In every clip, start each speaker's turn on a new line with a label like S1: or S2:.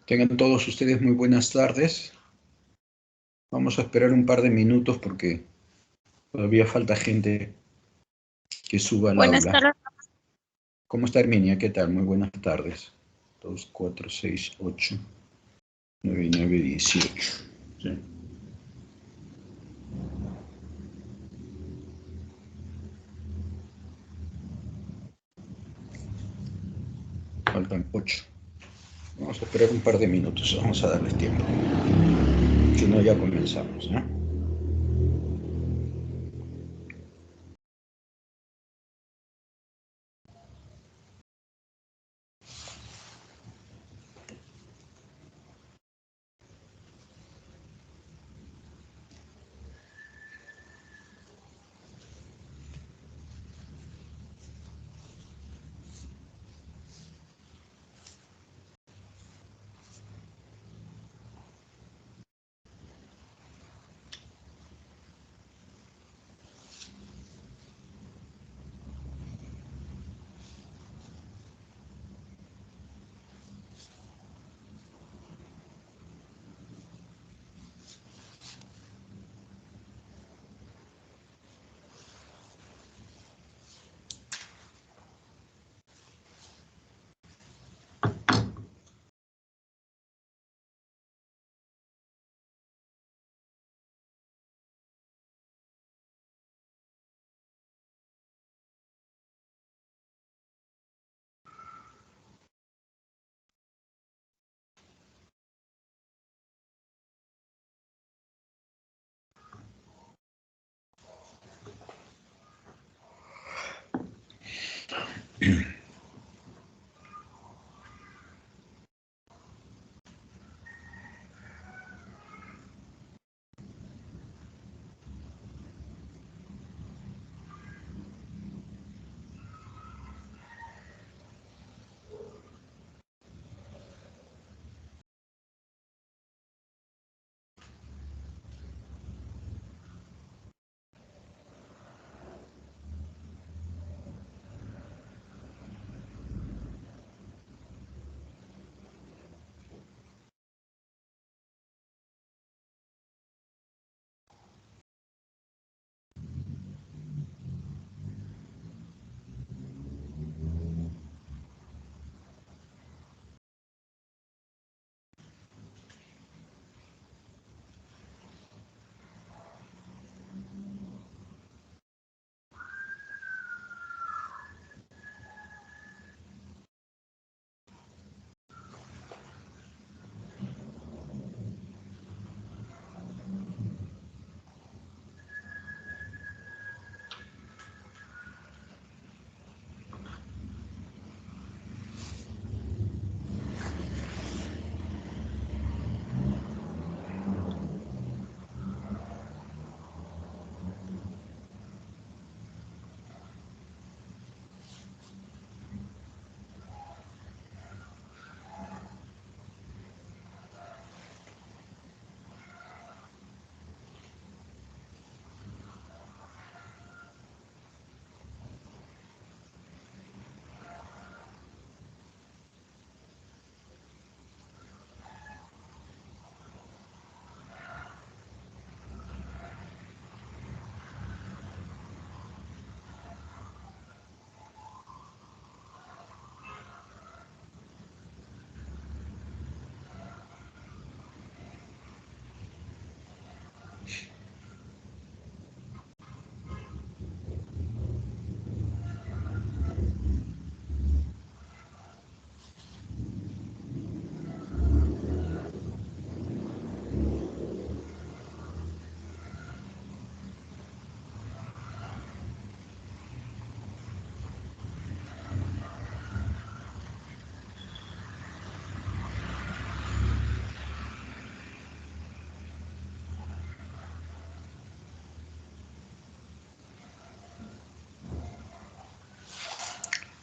S1: Tengan todos ustedes muy buenas tardes. Vamos a esperar un par de minutos porque todavía falta gente que suba al
S2: Buenas
S1: aula.
S2: tardes.
S1: ¿Cómo está Herminia? ¿Qué tal? Muy buenas tardes. 2, 4, 6, 8, 9 y 9, 18. ¿Sí? Faltan 8. Vamos a esperar un par de minutos. Vamos a darles tiempo. Si no, ya comenzamos, ¿eh?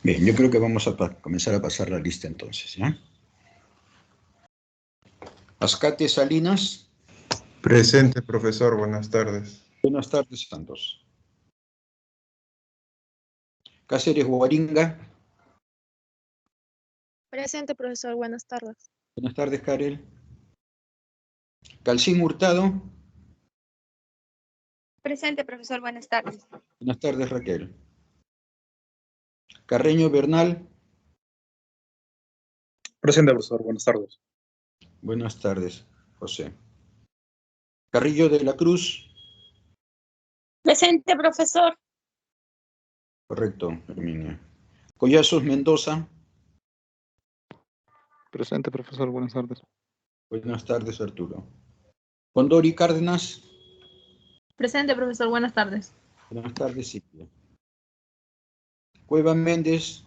S1: Bien, yo creo que vamos a comenzar a pasar la lista entonces, ¿ya? Ascate Salinas.
S3: Presente, profesor. Buenas tardes.
S1: Buenas tardes, Santos. Cáceres Guaringa.
S2: Presente, profesor. Buenas tardes.
S1: Buenas tardes, Karel. Calcín Hurtado.
S2: Presente, profesor. Buenas tardes.
S1: Buenas tardes, Raquel. Carreño Bernal.
S4: Presente, profesor. Buenas tardes.
S1: Buenas tardes, José. Carrillo de la Cruz.
S2: Presente, profesor.
S1: Correcto, Herminia. Collazos Mendoza.
S3: Presente, profesor. Buenas tardes.
S1: Buenas tardes, Arturo. Condori Cárdenas.
S5: Presente, profesor. Buenas tardes.
S1: Buenas tardes, Silvia. Cueva Méndez.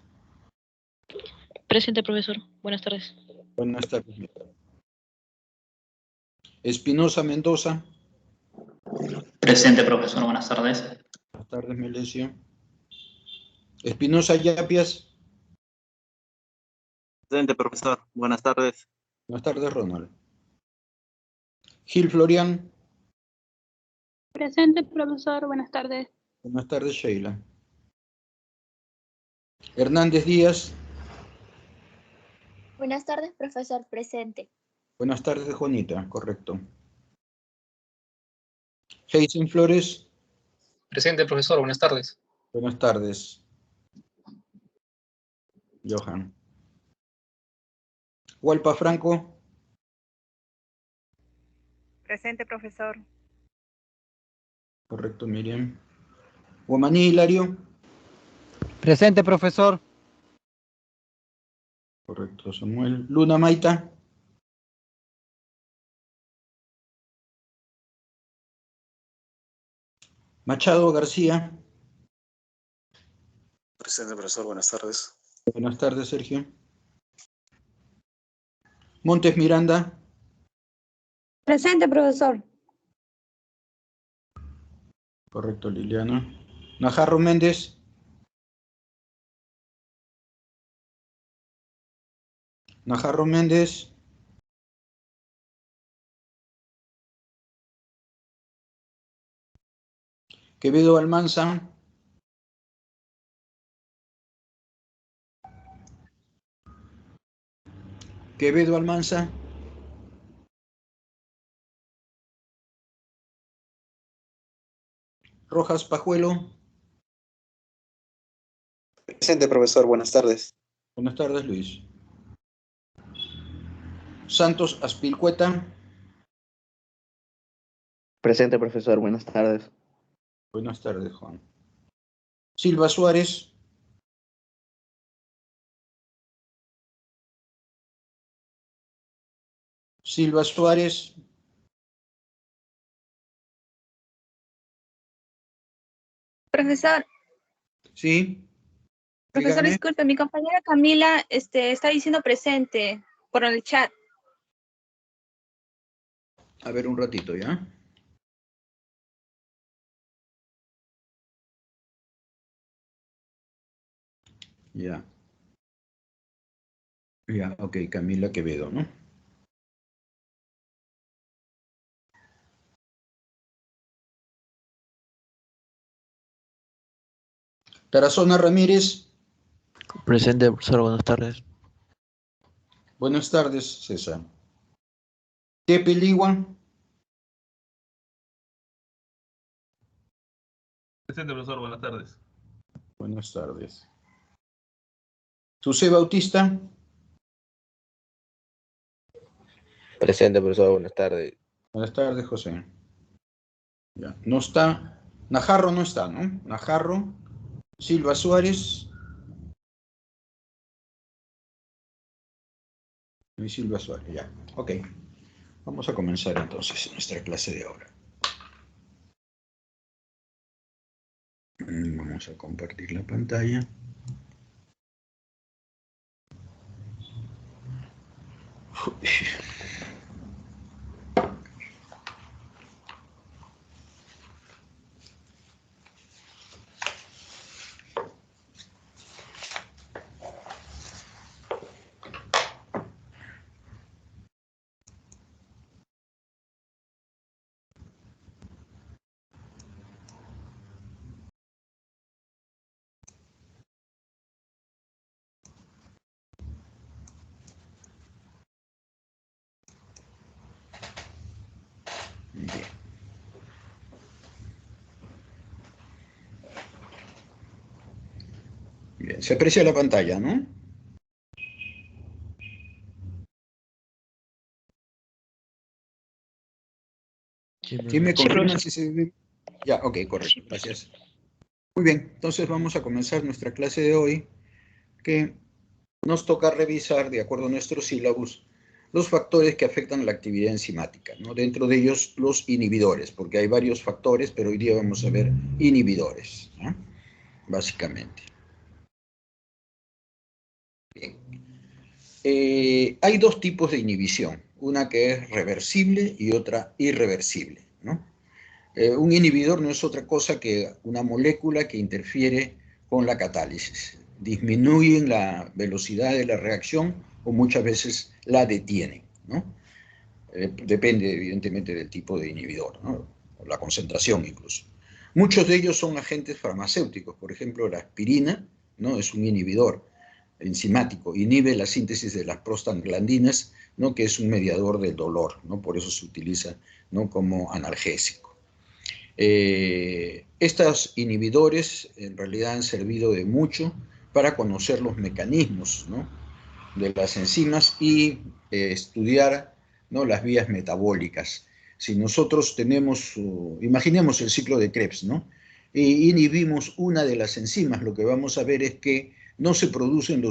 S6: Presente, profesor. Buenas tardes.
S1: Buenas tardes. Espinosa Mendoza.
S7: Presente, profesor. Buenas tardes.
S1: Buenas tardes, Melesio. Espinosa Yapias.
S8: Presente, profesor. Buenas tardes.
S1: Buenas tardes, Ronald. Gil Florian.
S9: Presente, profesor. Buenas tardes.
S1: Buenas tardes, Sheila. Hernández Díaz.
S2: Buenas tardes, profesor. Presente.
S1: Buenas tardes, Juanita. Correcto. Jason Flores.
S4: Presente, profesor. Buenas tardes.
S1: Buenas tardes. Johan. Hualpa Franco.
S5: Presente, profesor.
S1: Correcto, Miriam. Guamaní Hilario.
S10: Presente, profesor.
S1: Correcto, Samuel. Luna Maita. Machado García.
S4: Presente, profesor. Buenas tardes.
S1: Buenas tardes, Sergio. Montes Miranda.
S2: Presente, profesor.
S1: Correcto, Liliana. Najarro Méndez. Najarro Méndez. Quevedo Almanza. Quevedo Almanza. Rojas Pajuelo.
S8: Presente, profesor. Buenas tardes.
S1: Buenas tardes, Luis. Santos Aspilcueta.
S8: Presente, profesor. Buenas tardes.
S1: Buenas tardes, Juan. Silva Suárez. Silva Suárez.
S2: Profesor,
S1: Sí.
S2: profesor,
S1: Dígame.
S2: disculpe, mi compañera Camila está diciendo presente por el chat.
S1: A ver un ratito, ¿ya? Ya. Ya, ok, Camila Quevedo, ¿no? Tarazona Ramírez.
S11: Presente, profesor, buenas tardes.
S1: Buenas tardes, César. Tepe Ligua.
S4: Presente, profesor. Buenas tardes.
S1: Buenas tardes. José Bautista.
S11: Presente, profesor, buenas tardes.
S1: Buenas tardes, José. Ya. No está. Najarro no está, ¿no? Najarro. Silva Suárez. Y Silva Suárez, ya. Ok. Vamos a comenzar entonces nuestra clase de ahora. Vamos a compartir la pantalla. Uy. Bien. Bien, se aprecia la pantalla, ¿no? ¿Quién me confirma si se ve? Ya, ok, correcto, gracias. Muy bien, entonces vamos a comenzar nuestra clase de hoy, que nos toca revisar, de acuerdo a nuestro sílabus, los factores que afectan la actividad enzimática, ¿no? Dentro de ellos, los inhibidores, porque hay varios factores, pero hoy día vamos a ver inhibidores, ¿no? Básicamente. Bien. Hay dos tipos de inhibición, una que es reversible y otra irreversible, ¿no? Un inhibidor no es otra cosa que una molécula que interfiere con la catálisis. Disminuyen la velocidad de la reacción o muchas veces la detienen, ¿no? Depende evidentemente del tipo de inhibidor, ¿no? O la concentración incluso. Muchos de ellos son agentes farmacéuticos, por ejemplo la aspirina, ¿no? Es un inhibidor enzimático, inhibe la síntesis de las prostaglandinas, ¿no? Que es un mediador del dolor, ¿no? Por eso se utiliza, ¿no? Como analgésico. Estos inhibidores en realidad han servido de mucho para conocer los mecanismos, ¿no? De las enzimas y estudiar, ¿no? Las vías metabólicas. Si nosotros tenemos, imaginemos el ciclo de Krebs, ¿no? E inhibimos una de las enzimas, lo que vamos a ver es que no se producen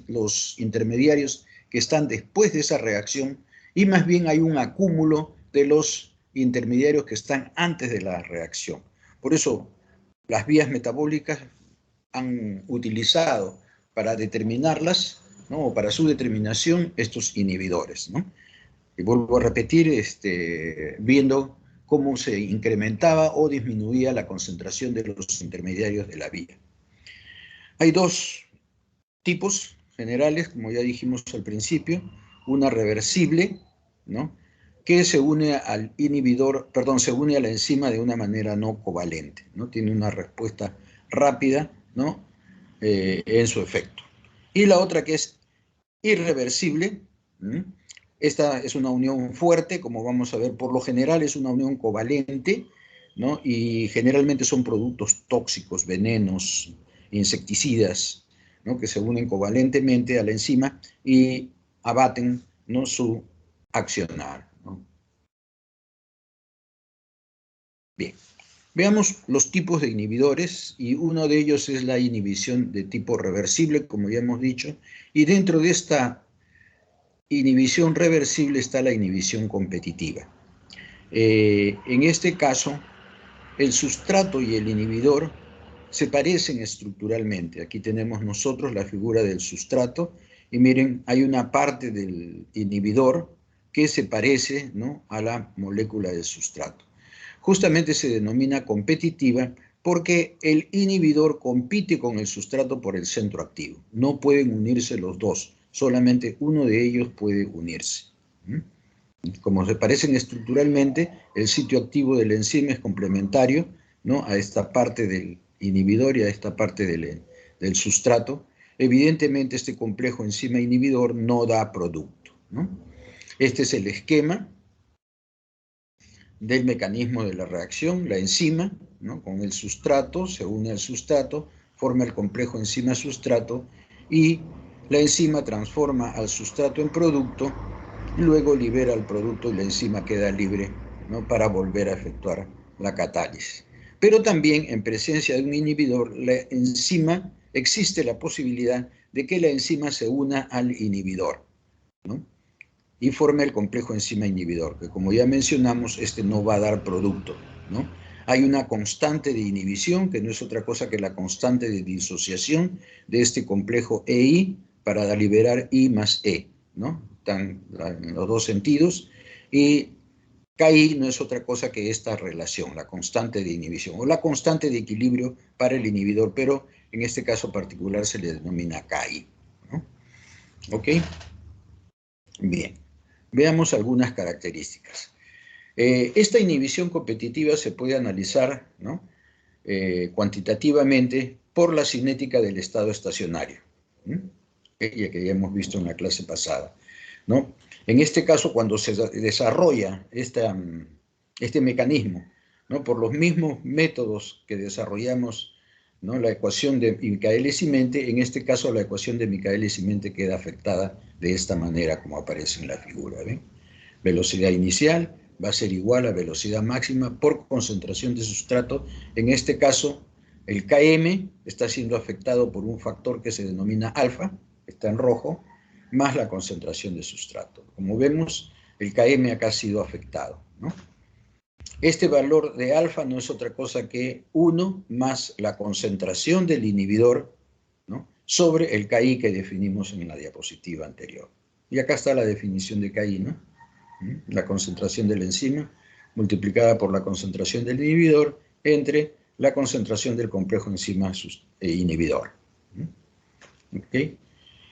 S1: los intermediarios que están después de esa reacción y más bien hay un acúmulo de los intermediarios que están antes de la reacción. Por eso las vías metabólicas han utilizado para determinarlas, ¿no? O para su determinación estos inhibidores, ¿no? Y vuelvo a repetir, viendo cómo se incrementaba o disminuía la concentración de los intermediarios de la vía. Hay dos tipos generales, como ya dijimos al principio, una reversible, ¿no? Que se une al inhibidor, perdón, se une a la enzima de una manera no covalente, ¿no? Tiene una respuesta rápida, ¿no? En su efecto. Y la otra que es irreversible, ¿sí? Esta es una unión fuerte, como vamos a ver, por lo general es una unión covalente, ¿no? Y generalmente son productos tóxicos, venenos, insecticidas, ¿no? Que se unen covalentemente a la enzima y abaten, ¿no? Su accionar, ¿no? Bien, veamos los tipos de inhibidores y uno de ellos es la inhibición de tipo reversible, como ya hemos dicho, y dentro de esta inhibición reversible está la inhibición competitiva. En este caso, el sustrato y el inhibidor se parecen estructuralmente. Aquí tenemos nosotros la figura del sustrato y miren, hay una parte del inhibidor que se parece, ¿no? A la molécula del sustrato. Justamente se denomina competitiva porque el inhibidor compite con el sustrato por el centro activo. No pueden unirse los dos, solamente uno de ellos puede unirse. Como se parecen estructuralmente, el sitio activo de la enzima es complementario, ¿no? A esta parte del inhibidor y a esta parte del sustrato. Evidentemente este complejo enzima inhibidor no da producto, ¿no? Este es el esquema del mecanismo de la reacción. La enzima, ¿no? Con el sustrato, se une al sustrato, forma el complejo enzima-sustrato y la enzima transforma al sustrato en producto, luego libera el producto y la enzima queda libre, ¿no? Para volver a efectuar la catálisis. Pero también en presencia de un inhibidor, la enzima, existe la posibilidad de que la enzima se una al inhibidor, ¿no? Y forma el complejo enzima inhibidor, que como ya mencionamos, no va a dar producto, ¿no? Hay una constante de inhibición, que no es otra cosa que la constante de disociación de este complejo EI para liberar I más E, ¿no? Están en los dos sentidos, y KI no es otra cosa que esta relación, la constante de inhibición, o la constante de equilibrio para el inhibidor, pero en este caso particular se le denomina KI, ¿no? ¿Ok? Bien. Veamos algunas características. Esta inhibición competitiva se puede analizar, ¿no? Cuantitativamente por la cinética del estado estacionario, ya que ya hemos visto en la clase pasada, ¿no? En este caso, cuando se desarrolla esta este mecanismo, ¿no? Por los mismos métodos que desarrollamos, ¿no? La ecuación de Michaelis-Mente, en este caso la ecuación de Michaelis-Mente queda afectada de esta manera como aparece en la figura. ¿Ven? Velocidad inicial va a ser igual a velocidad máxima por concentración de sustrato. En este caso, el Km está siendo afectado por un factor que se denomina alfa, está en rojo, más la concentración de sustrato. Como vemos, el Km acá ha sido afectado, ¿no? Este valor de alfa no es otra cosa que 1 más la concentración del inhibidor, ¿no? Sobre el Ki que definimos en la diapositiva anterior. Y acá está la definición de Ki, ¿no? La concentración de la enzima multiplicada por la concentración del inhibidor entre la concentración del complejo enzima inhibidor. ¿Okay?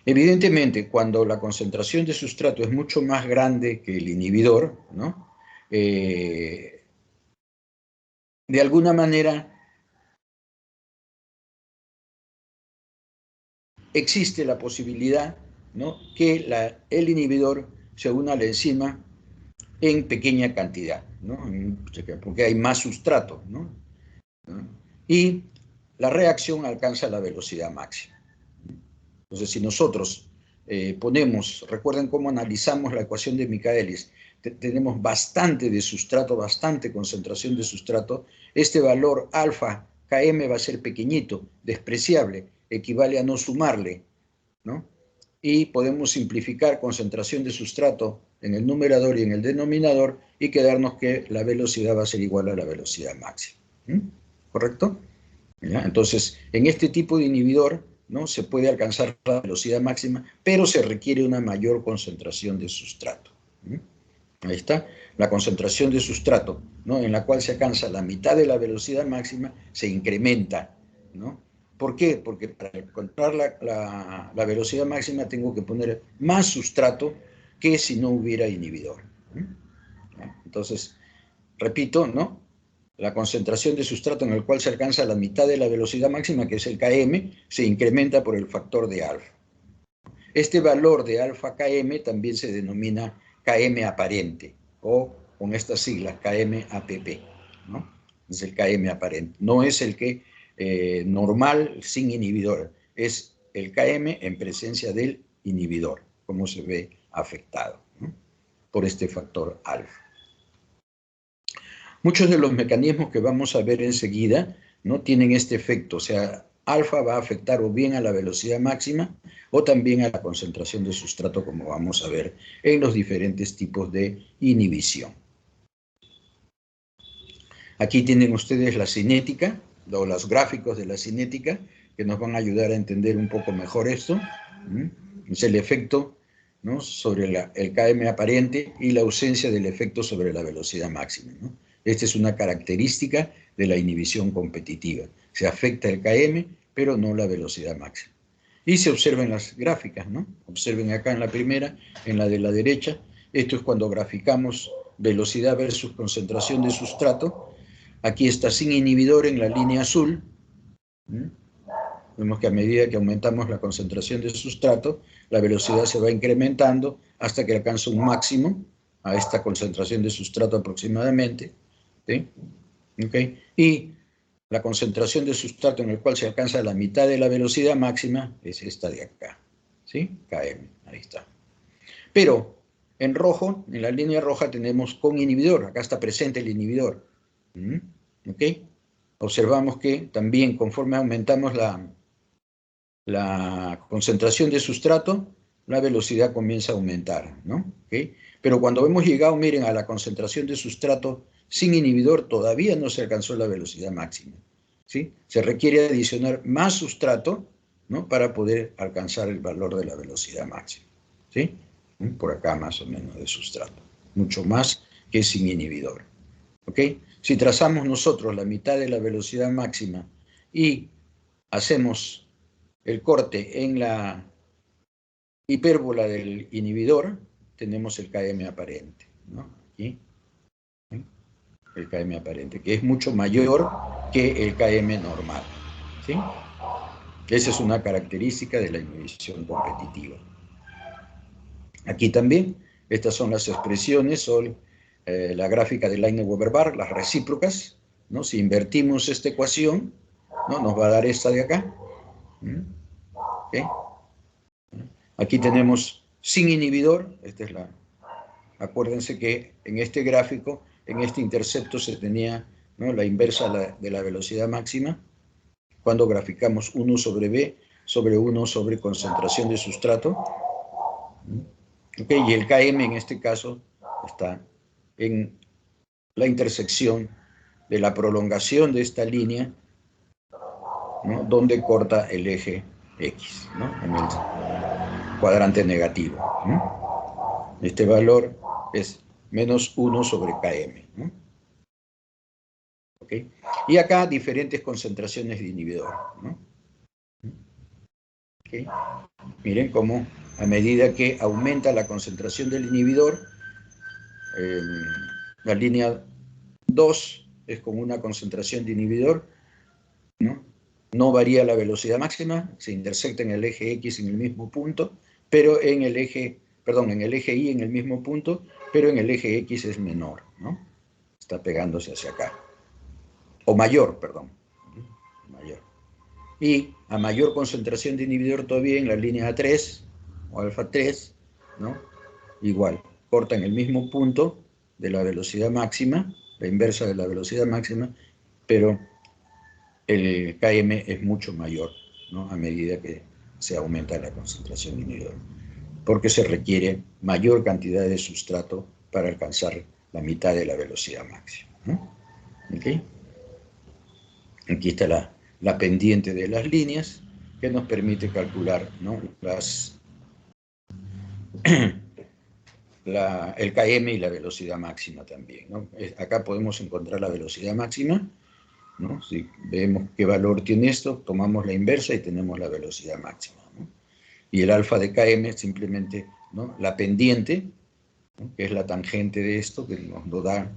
S1: Evidentemente, cuando la concentración de sustrato es mucho más grande que el inhibidor, ¿no? De alguna manera existe la posibilidad, ¿no? Que el inhibidor se una a la enzima en pequeña cantidad, ¿no? Porque hay más sustrato, ¿no? Y la reacción alcanza la velocidad máxima. Entonces, si nosotros ponemos, recuerden cómo analizamos la ecuación de Michaelis, tenemos bastante de sustrato, bastante concentración de sustrato, este valor alfa Km va a ser pequeñito, despreciable, equivale a no sumarle, ¿no? Y podemos simplificar concentración de sustrato en el numerador y en el denominador y quedarnos que la velocidad va a ser igual a la velocidad máxima. ¿Correcto? ¿Ya? Entonces, en este tipo de inhibidor, ¿no? Se puede alcanzar la velocidad máxima, pero se requiere una mayor concentración de sustrato. Ahí está, la concentración de sustrato, ¿no? En la cual se alcanza la mitad de la velocidad máxima, se incrementa, ¿no? ¿Por qué? Porque para encontrar la velocidad máxima tengo que poner más sustrato que si no hubiera inhibidor. Entonces, repito, ¿no? La concentración de sustrato en el cual se alcanza la mitad de la velocidad máxima, que es el Km, se incrementa por el factor de alfa. Este valor de alfa Km también se denomina Km aparente, o con estas siglas, Km-APP, ¿no? Es el Km aparente. No es el que normal sin inhibidor, es el Km en presencia del inhibidor, como se ve afectado, ¿no? Por este factor alfa. Muchos de los mecanismos que vamos a ver enseguida no tienen este efecto, o sea, alfa va a afectar o bien a la velocidad máxima o también a la concentración de sustrato, como vamos a ver en los diferentes tipos de inhibición. Aquí tienen ustedes la cinética, o los gráficos de la cinética, que nos van a ayudar a entender un poco mejor esto. Es el efecto, ¿no? Sobre el Km aparente y la ausencia del efecto sobre la velocidad máxima, ¿no? Esta es una característica de la inhibición competitiva. Se afecta el Km, pero no la velocidad máxima. Y se observan las gráficas, ¿no? Observen acá en la primera, en la de la derecha. Esto es cuando graficamos velocidad versus concentración de sustrato. Aquí está sin inhibidor en la línea azul. Vemos que a medida que aumentamos la concentración de sustrato, la velocidad se va incrementando hasta que alcanza un máximo a esta concentración de sustrato aproximadamente. ¿Sí? ¿Okay? Y la concentración de sustrato en el cual se alcanza la mitad de la velocidad máxima es esta de acá. ¿Sí? Km, ahí está. Pero en rojo, en la línea roja tenemos con inhibidor. Acá está presente el inhibidor. ¿Ok? Observamos que también conforme aumentamos la concentración de sustrato, la velocidad comienza a aumentar, ¿no? ¿Okay? Pero cuando hemos llegado, miren, a la concentración de sustrato sin inhibidor, todavía no se alcanzó la velocidad máxima, ¿sí? Se requiere adicionar más sustrato, ¿no? Para poder alcanzar el valor de la velocidad máxima, ¿sí? Por acá más o menos de sustrato, mucho más que sin inhibidor, ¿ok? Si trazamos nosotros la mitad de la velocidad máxima y hacemos el corte en la hipérbola del inhibidor, tenemos el Km aparente, ¿no? Aquí, el Km aparente, que es mucho mayor que el Km normal, ¿sí? Esa es una característica de la inhibición competitiva. Aquí también, estas son las expresiones, son la gráfica de Leibniz-Weber-Barr, las recíprocas, ¿no? Si invertimos esta ecuación, ¿no? Nos va a dar esta de acá. ¿Okay? Aquí tenemos sin inhibidor, esta es la... Acuérdense que en este gráfico, en este intercepto se tenía, ¿no? La inversa de la velocidad máxima, cuando graficamos 1 sobre B sobre 1 sobre concentración de sustrato. ¿Okay? Y el Km en este caso está en la intersección de la prolongación de esta línea, ¿no? Donde corta el eje X, ¿no? En el cuadrante negativo, ¿no? Este valor es menos 1 sobre Km, ¿no? ¿Okay? Y acá diferentes concentraciones de inhibidor, ¿no? ¿Okay? Miren cómo a medida que aumenta la concentración del inhibidor, la línea 2 es con una concentración de inhibidor, ¿no? No varía la velocidad máxima, se intersecta en el eje X en el mismo punto, pero en el eje, perdón, en el eje Y en el mismo punto, pero en el eje X es menor, ¿no? Está pegándose hacia acá. O mayor, perdón. Mayor. Y a mayor concentración de inhibidor todavía en la línea A3 o alfa 3, ¿no? Igual, corta en el mismo punto de la velocidad máxima, la inversa de la velocidad máxima, pero el Km es mucho mayor, ¿no? A medida que se aumenta la concentración de inhibidor, porque se requiere mayor cantidad de sustrato para alcanzar la mitad de la velocidad máxima, ¿no? ¿Okay? Aquí está la pendiente de las líneas que nos permite calcular, ¿no? El Km y la velocidad máxima también, ¿no? Acá podemos encontrar la velocidad máxima, ¿no? Si vemos qué valor tiene esto, tomamos la inversa y tenemos la velocidad máxima, ¿no? Y el alfa de Km es simplemente, ¿no? La pendiente, ¿no? Que es la tangente de esto, que nos lo da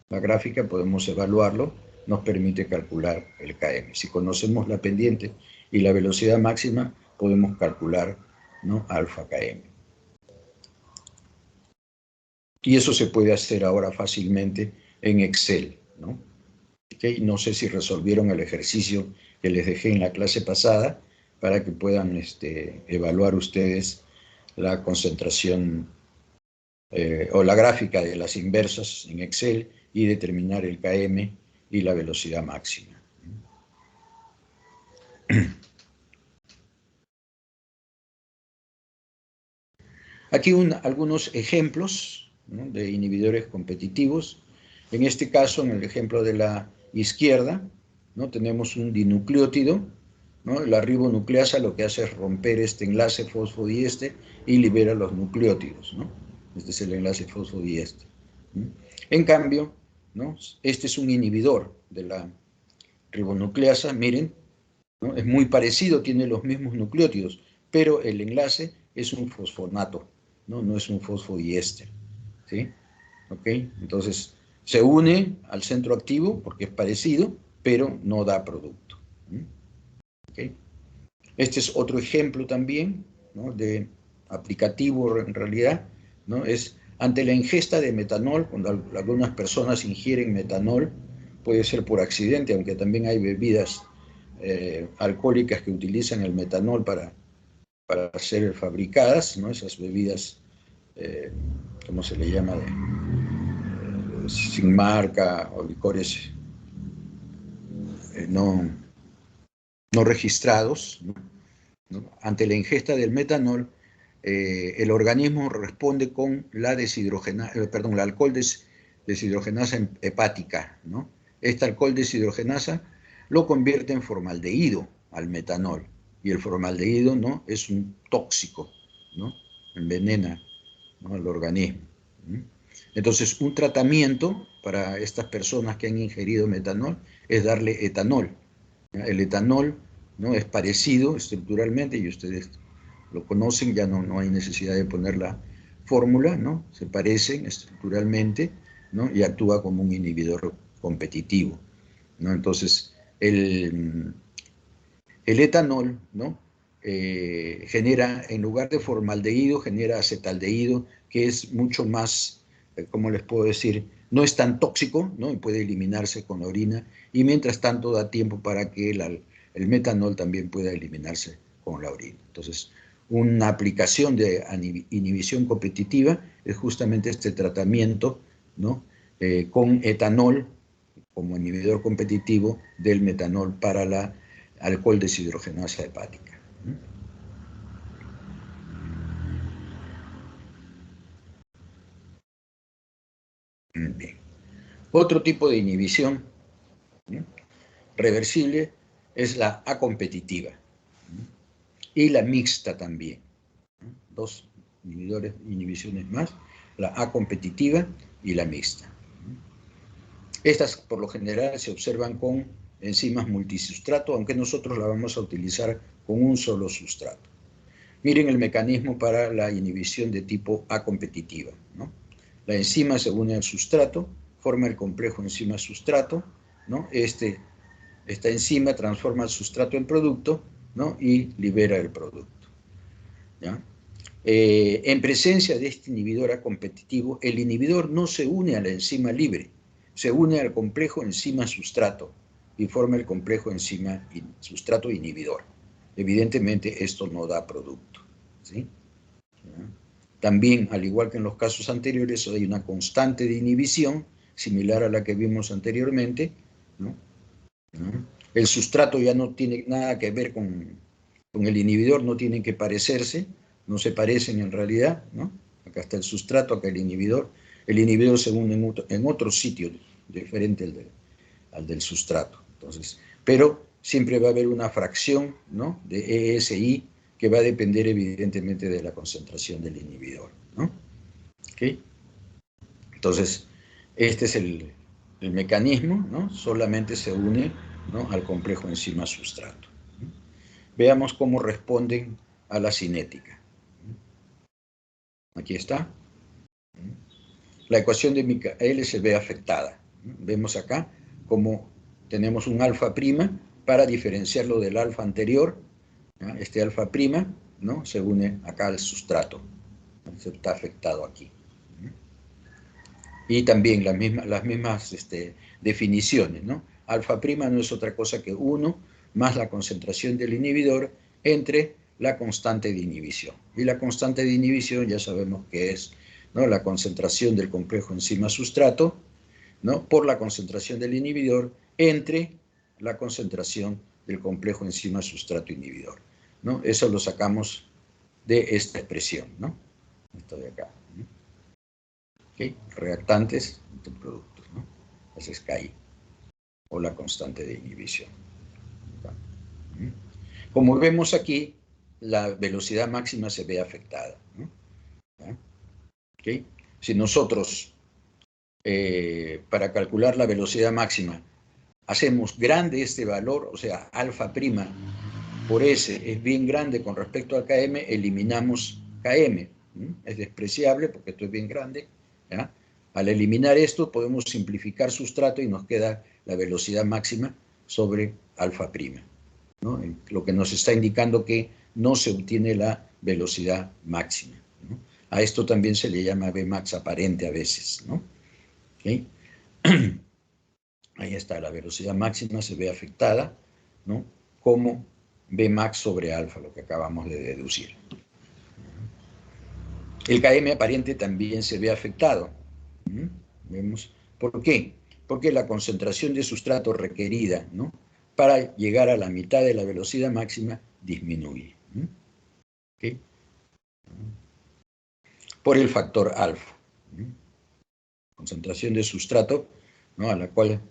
S1: la gráfica, podemos evaluarlo, nos permite calcular el Km. Si conocemos la pendiente y la velocidad máxima, podemos calcular, ¿no? Alfa Km. Y eso se puede hacer ahora fácilmente en Excel, ¿no? ¿Okay? No sé si resolvieron el ejercicio que les dejé en la clase pasada para que puedan evaluar ustedes la concentración o la gráfica de las inversas en Excel y determinar el Km y la velocidad máxima. Aquí algunos ejemplos, ¿no? De inhibidores competitivos. En este caso, en el ejemplo de la izquierda, ¿no? Tenemos un dinucleótido, ¿no? La ribonucleasa lo que hace es romper este enlace fosfodiéster y libera los nucleótidos, ¿no? Este es el enlace fosfodiéster. En cambio, ¿no? Este es un inhibidor de la ribonucleasa, miren, ¿no? Es muy parecido, tiene los mismos nucleótidos, pero el enlace es un fosfonato, ¿no? No es un fosfodiéster, ¿sí? ¿Ok? Entonces, se une al centro activo porque es parecido, pero no da producto. ¿Ok? Este es otro ejemplo también, ¿no? De aplicativo en realidad, ¿no? Es ante la ingesta de metanol, cuando algunas personas ingieren metanol, puede ser por accidente, aunque también hay bebidas alcohólicas que utilizan el metanol para ser fabricadas, ¿no? Esas bebidas, ¿cómo se le llama? Sin marca o licores no registrados, ¿no? Ante la ingesta del metanol, el organismo responde con la la alcohol deshidrogenasa hepática, ¿no? Esta alcohol deshidrogenasa lo convierte en formaldehído al metanol, y el formaldehído, ¿no? Es un tóxico, ¿no? Envenena, ¿no? Al organismo. Entonces, un tratamiento para estas personas que han ingerido metanol es darle etanol. El etanol, ¿no? Es parecido estructuralmente, y ustedes lo conocen, ya no hay necesidad de poner la fórmula, ¿no? Se parecen estructuralmente, ¿no? Y actúa como un inhibidor competitivo, ¿no? Entonces, el etanol, ¿no? Genera, en lugar de formaldehído, genera acetaldehído, que es mucho más ¿cómo les puedo decir? No es tan tóxico, ¿no? Y puede eliminarse con la orina, y mientras tanto da tiempo para que el metanol también pueda eliminarse con la orina. Entonces, una aplicación de inhibición competitiva es justamente este tratamiento, ¿no? Con etanol como inhibidor competitivo del metanol para la alcohol deshidrogenasa hepática. Bien. Otro tipo de inhibición, ¿no?, reversible es la acompetitiva, ¿no?, y la mixta también, ¿no? Dos inhibiciones más, la acompetitiva y la mixta. Estas por lo general se observan con enzimas multisustrato, aunque nosotros la vamos a utilizar con un solo sustrato. Miren el mecanismo para la inhibición de tipo acompetitiva, ¿no? La enzima se une al sustrato, forma el complejo enzima-sustrato, ¿no? Esta enzima transforma el sustrato en producto, ¿no?, y libera el producto, ¿ya? En presencia de este inhibidor acompetitivo, el inhibidor no se une a la enzima libre, se une al complejo enzima-sustrato y forma el complejo enzima-sustrato inhibidor. Evidentemente esto no da producto, ¿sí? ¿Ya? También, al igual que en los casos anteriores, hay una constante de inhibición, similar a la que vimos anteriormente, ¿no? ¿No? El sustrato ya no tiene nada que ver con el inhibidor, no tienen que parecerse, no se parecen en realidad, ¿no? Acá está el sustrato, acá el inhibidor se une en otro sitio diferente al del sustrato. Entonces, pero siempre va a haber una fracción, ¿no?, de ESI que va a depender evidentemente de la concentración del inhibidor, ¿no? ¿Okay? Entonces, este es el mecanismo, ¿no? Solamente se une, ¿no?, al complejo enzima-sustrato. Veamos cómo responden a la cinética. Aquí está. La ecuación de Michaelis se ve afectada. Vemos acá cómo tenemos un alfa prima para diferenciarlo del alfa anterior. Este alfa prima, ¿no?, se une acá al sustrato. Se está afectado aquí. Y también las mismas definiciones, ¿no? Alfa prima no es otra cosa que 1 más la concentración del inhibidor entre la constante de inhibición. Y la constante de inhibición ya sabemos que es, ¿no?, la concentración del complejo enzima-sustrato, ¿no?, por la concentración del inhibidor entre la concentración del complejo enzima-sustrato inhibidor, ¿no? Eso lo sacamos de esta expresión, ¿no? Esto de acá, ¿no? ¿Okay? Reactantes de productos, ¿no? Ese es KI, o la constante de inhibición. Como vemos aquí, la velocidad máxima se ve afectada, ¿no? ¿Okay? Si nosotros, para calcular la velocidad máxima, hacemos grande este valor, o sea, alfa prima por S es bien grande con respecto al Km, eliminamos Km. Es despreciable porque esto es bien grande, ¿ya? Al eliminar esto podemos simplificar sustrato y nos queda la velocidad máxima sobre alfa prima, ¿no? Lo que nos está indicando que no se obtiene la velocidad máxima, ¿no? A esto también se le llama Vmax aparente a veces, ¿no? ¿Okay? Ahí está, la velocidad máxima se ve afectada, ¿no?, como Vmax sobre alfa, lo que acabamos de deducir. El Km aparente también se ve afectado. ¿Vemos? ¿Por qué? Porque la concentración de sustrato requerida, ¿no?, para llegar a la mitad de la velocidad máxima disminuye. ¿Okay? Por el factor alfa. Concentración de sustrato, ¿no?, a la cual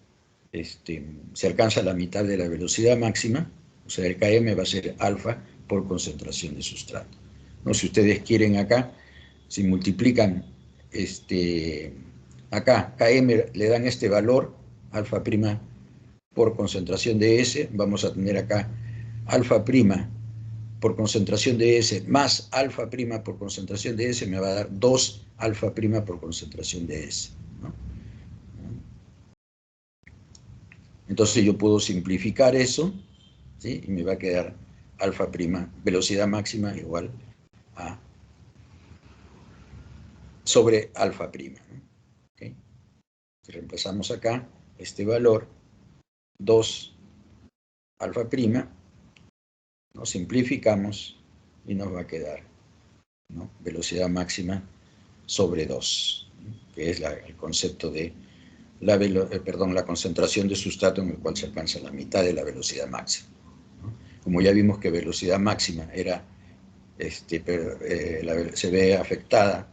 S1: se alcanza la mitad de la velocidad máxima, o sea, el Km va a ser alfa por concentración de sustrato, ¿no? Si ustedes quieren acá, si multiplican acá, Km le dan este valor, alfa prima por concentración de S, vamos a tener acá alfa prima por concentración de S más alfa prima por concentración de S, me va a dar 2 alfa prima por concentración de S, ¿no? Entonces yo puedo simplificar eso, ¿sí?, y me va a quedar alfa prima, velocidad máxima igual a sobre alfa prima, ¿no? Si reemplazamos acá este valor, 2 alfa prima, ¿no? Simplificamos y nos va a quedar, ¿no? Velocidad máxima sobre 2, que es el concepto de la concentración de sustrato en el cual se alcanza la mitad de la velocidad máxima, ¿no? Como ya vimos que velocidad máxima era, se ve afectada,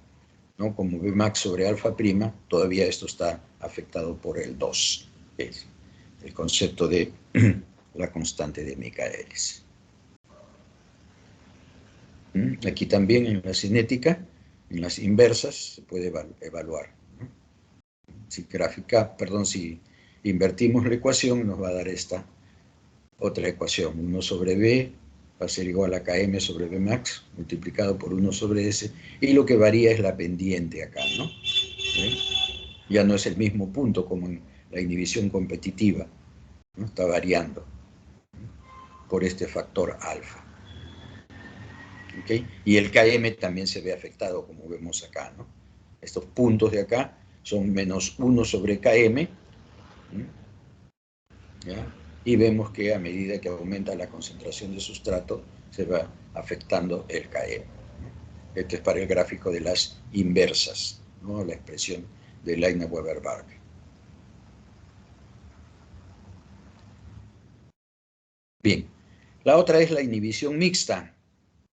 S1: ¿no? Como Vmax sobre alfa prima, todavía esto está afectado por el 2, que es el concepto de la constante de Michaelis. Aquí también en la cinética, en las inversas, se puede evaluar, ¿no? Si invertimos la ecuación, nos va a dar esta otra ecuación. 1 sobre B va a ser igual a Km sobre Vmax, multiplicado por 1 sobre S, y lo que varía es la pendiente acá, ¿no? Ya no es el mismo punto como en la inhibición competitiva, ¿no? Está variando por este factor alfa. ¿Okay? Y el Km también se ve afectado, como vemos acá, ¿no? Estos puntos de acá son menos 1 sobre Km, ¿ya? Y vemos que a medida que aumenta la concentración de sustrato, se va afectando el Km, ¿no? Este es para el gráfico de las inversas, ¿no? La expresión de Leitner-Weber-Barg. Bien, la otra es la inhibición mixta.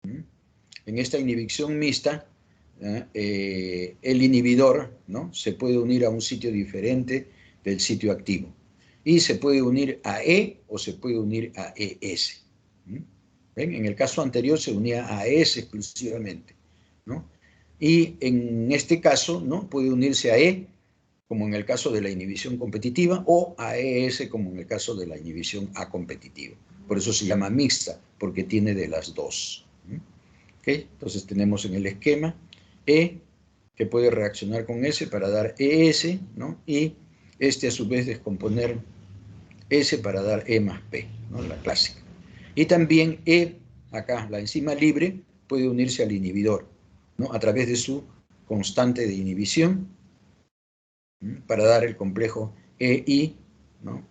S1: En esta inhibición mixta, el inhibidor, ¿no? Se puede unir a un sitio diferente del sitio activo. Y se puede unir a E o se puede unir a ES. ¿Ven? En el caso anterior se unía a ES exclusivamente, ¿no? Y en este caso, ¿no? Puede unirse a E, como en el caso de la inhibición competitiva, o a ES, como en el caso de la inhibición acompetitiva. Por eso se llama mixta, porque tiene de las dos. ¿Okay? Entonces tenemos en el esquema E, que puede reaccionar con S para dar ES, ¿no? Y a su vez descomponer S para dar E más P, ¿no? La clásica. Y también E, acá, la enzima libre, puede unirse al inhibidor, ¿no? A través de su constante de inhibición, ¿no? Para dar el complejo EI, ¿no?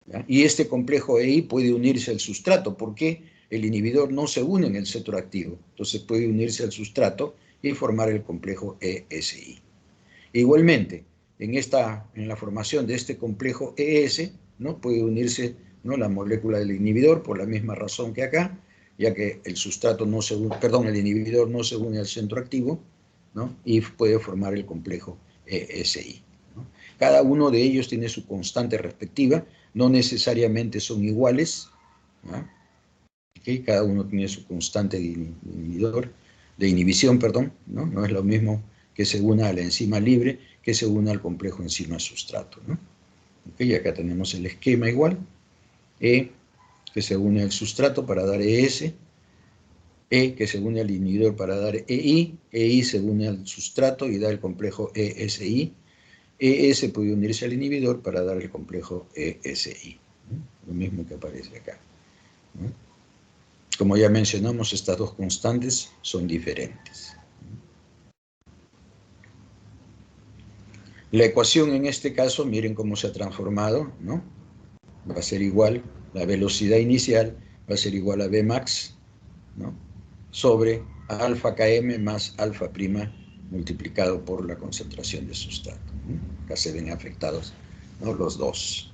S1: ¿Ya? Y este complejo EI puede unirse al sustrato, porque el inhibidor no se une en el centro activo, entonces puede unirse al sustrato y formar el complejo ESI. Igualmente, en la formación de este complejo ES, ¿no? Puede unirse, ¿no? La molécula del inhibidor por la misma razón que acá, ya que el el inhibidor no se une al centro activo, ¿no? Y puede formar el complejo ESI, ¿no? Cada uno de ellos tiene su constante respectiva, no necesariamente son iguales, ¿no? ¿Okay? Cada uno tiene su constante de inhibición, ¿no? No es lo mismo que se una a la enzima libre que se una al complejo enzima-sustrato, ¿no? ¿Okay? Acá tenemos el esquema igual, E que se une al sustrato para dar ES, E que se une al inhibidor para dar EI, EI se une al sustrato y da el complejo ESI, ES puede unirse al inhibidor para dar el complejo ESI, ¿no? Lo mismo que aparece acá, ¿no? Como ya mencionamos, estas dos constantes son diferentes. La ecuación en este caso, miren cómo se ha transformado, ¿no? Va a ser igual, la velocidad inicial va a ser igual a Vmax, ¿no? Sobre alfa Km más alfa prima multiplicado por la concentración de sustrato, ¿no? Acá se ven afectados, ¿no? Los dos.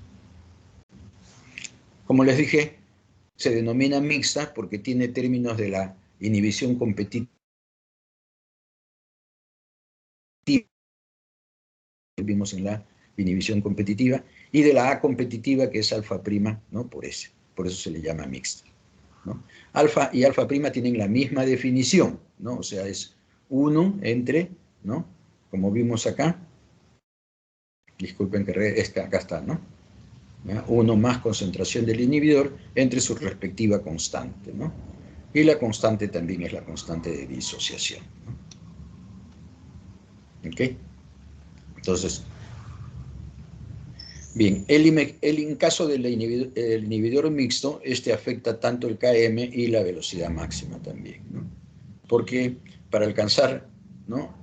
S1: Como les dije, se denomina mixta porque tiene términos de la inhibición competitiva, que vimos en la inhibición competitiva, y de la acompetitiva, que es alfa prima, ¿no? Por eso se le llama mixta, ¿no? Alfa y alfa prima tienen la misma definición, ¿no? O sea, es 1 entre, ¿no? Como vimos acá, disculpen que acá está, ¿no? 1 más concentración del inhibidor entre su respectiva constante, ¿no? Y la constante también es la constante de disociación, ¿no? ¿Ok? Entonces, bien, en caso del inhibidor mixto, este afecta tanto el Km y la velocidad máxima también, ¿no? Porque para alcanzar, ¿no?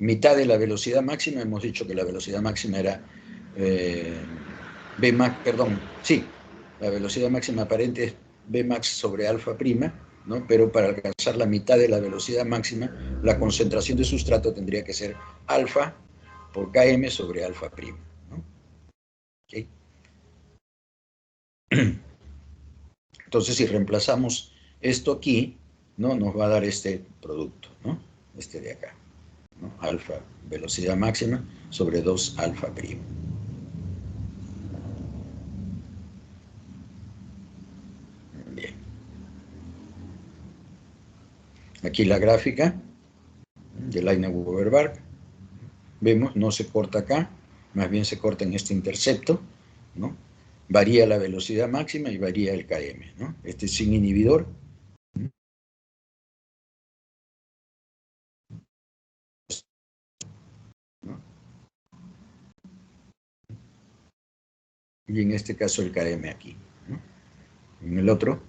S1: mitad de la velocidad máxima, hemos dicho que la velocidad máxima era la velocidad máxima aparente es Bmax sobre alfa prima, ¿no? Pero para alcanzar la mitad de la velocidad máxima, la concentración de sustrato tendría que ser alfa por km sobre alfa prima, ¿no? ¿Okay? Entonces, si reemplazamos esto aquí, ¿no? Nos va a dar este producto, ¿no? Este de acá, ¿no? Alfa, velocidad máxima, sobre 2 alfa prima. Bien. Aquí la gráfica de Leibniz-Weber-Bark. Vemos, no se corta acá, más bien se corta en este intercepto, ¿no? Varía la velocidad máxima y varía el km, ¿no? Este es sin inhibidor. ¿No? Y en este caso el km aquí, ¿no? En el otro,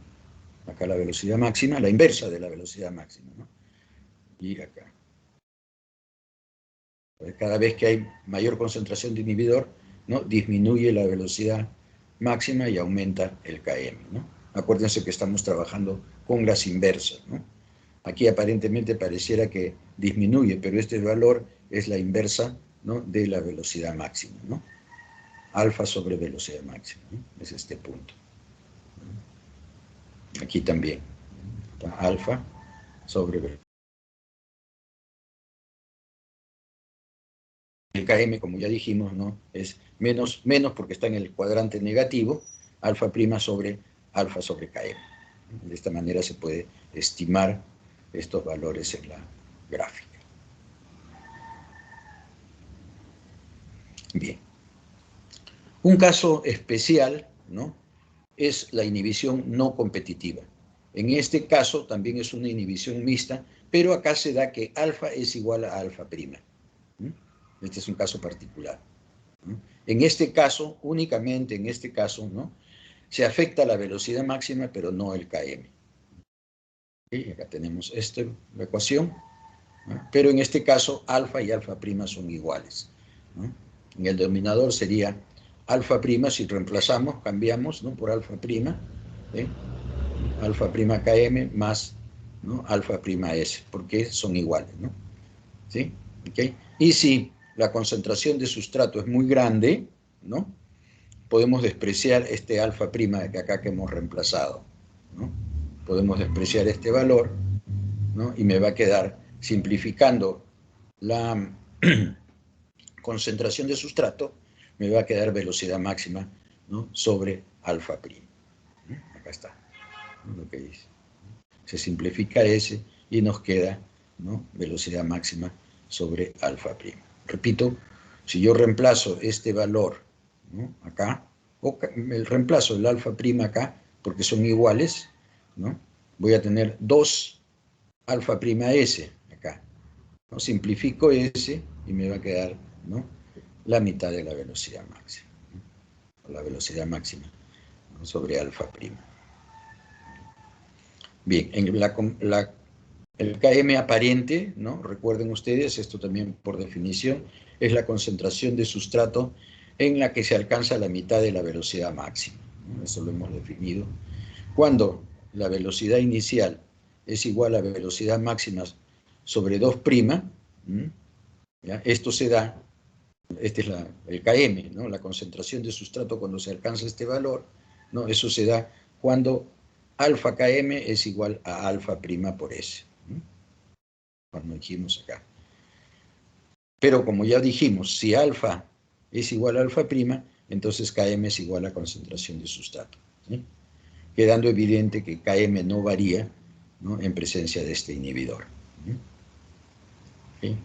S1: acá la velocidad máxima, la inversa de la velocidad máxima, ¿no? Y acá. Cada vez que hay mayor concentración de inhibidor, ¿no? Disminuye la velocidad máxima y aumenta el km, ¿no? Acuérdense que estamos trabajando con las inversas, ¿no? Aquí aparentemente pareciera que disminuye, pero este valor es la inversa, ¿no? De la velocidad máxima, ¿no? Alfa sobre velocidad máxima, ¿no? Es este punto. Aquí también. Está alfa sobre velocidad. El km, como ya dijimos, ¿no? Es menos porque está en el cuadrante negativo, alfa prima sobre alfa sobre km. De esta manera se puede estimar estos valores en la gráfica. Bien. Un caso especial, ¿no? Es la inhibición no competitiva. En este caso también es una inhibición mixta, pero acá se da que alfa es igual a alfa prima. Este es un caso particular, ¿no? En este caso, únicamente en este caso, ¿no? Se afecta la velocidad máxima, pero no el km. ¿Sí? Acá tenemos la ecuación, ¿no? Pero en este caso, alfa y alfa prima son iguales, ¿no? En el denominador sería alfa prima, si reemplazamos, cambiamos, ¿no? Por alfa prima, ¿sí? Alfa prima km más, ¿no? Alfa prima s, porque son iguales, ¿no? ¿Sí? ¿Okay? Y si la concentración de sustrato es muy grande, ¿no? Podemos despreciar este alfa prima de acá que hemos reemplazado, ¿no? Podemos despreciar este valor, ¿no? Y me va a quedar, simplificando la concentración de sustrato, me va a quedar velocidad máxima, ¿no? Sobre alfa prima. Acá está, ¿no? Lo que dice. Se simplifica ese y nos queda, ¿no? Velocidad máxima sobre alfa prima. Repito, si yo reemplazo este valor, ¿no? Acá, o el reemplazo el alfa prima acá, porque son iguales, ¿no? Voy a tener 2 alfa prima s acá, ¿no? Simplifico s y me va a quedar, ¿no? La mitad de la velocidad máxima, ¿no? La velocidad máxima, ¿no? Sobre alfa prima. Bien, en el km aparente, ¿no? Recuerden ustedes, esto también por definición, es la concentración de sustrato en la que se alcanza la mitad de la velocidad máxima, ¿no? Eso lo hemos definido. Cuando la velocidad inicial es igual a velocidad máxima sobre 2', ¿ya? Esto se da, este es el km, ¿no? La concentración de sustrato cuando se alcanza este valor, ¿no? Eso se da cuando alfa km es igual a alfa prima por s, ¿no? Cuando dijimos acá. Pero como ya dijimos, si alfa es igual a alfa prima, entonces km es igual a concentración de sustrato, ¿sí? Quedando evidente que km no varía, ¿no? En presencia de este inhibidor, ¿sí?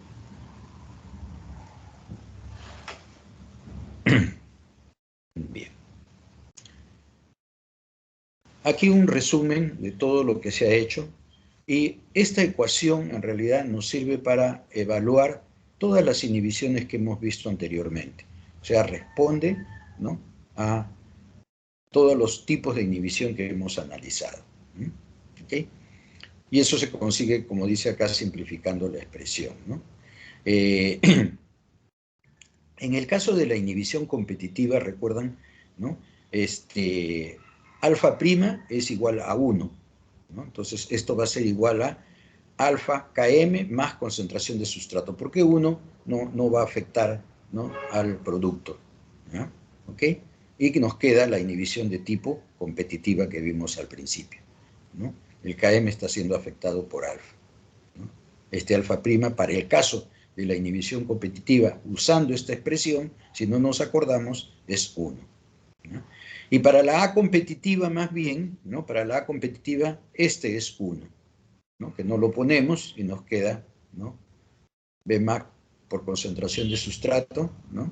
S1: Bien. Aquí un resumen de todo lo que se ha hecho, y esta ecuación en realidad nos sirve para evaluar todas las inhibiciones que hemos visto anteriormente. O sea, responde, ¿no? A todos los tipos de inhibición que hemos analizado. ¿Okay? Y eso se consigue, como dice acá, simplificando la expresión, ¿no? En el caso de la inhibición competitiva, recuerdan, ¿no? Alfa prima es igual a 1, ¿no? Entonces, esto va a ser igual a alfa Km más concentración de sustrato. ¿Por qué 1 no va a afectar, ¿no?, al producto? ¿Ya? ¿Ok? Y que nos queda la inhibición de tipo competitiva que vimos al principio, ¿no? El Km está siendo afectado por alfa, ¿no? Alfa prima, para el caso de la inhibición competitiva, usando esta expresión, si no nos acordamos, es 1, ¿no? Y para la A competitiva, más bien, ¿no?, para la A competitiva, este es 1, ¿no?, que no lo ponemos y nos queda, ¿no?, B max por concentración de sustrato, ¿no?,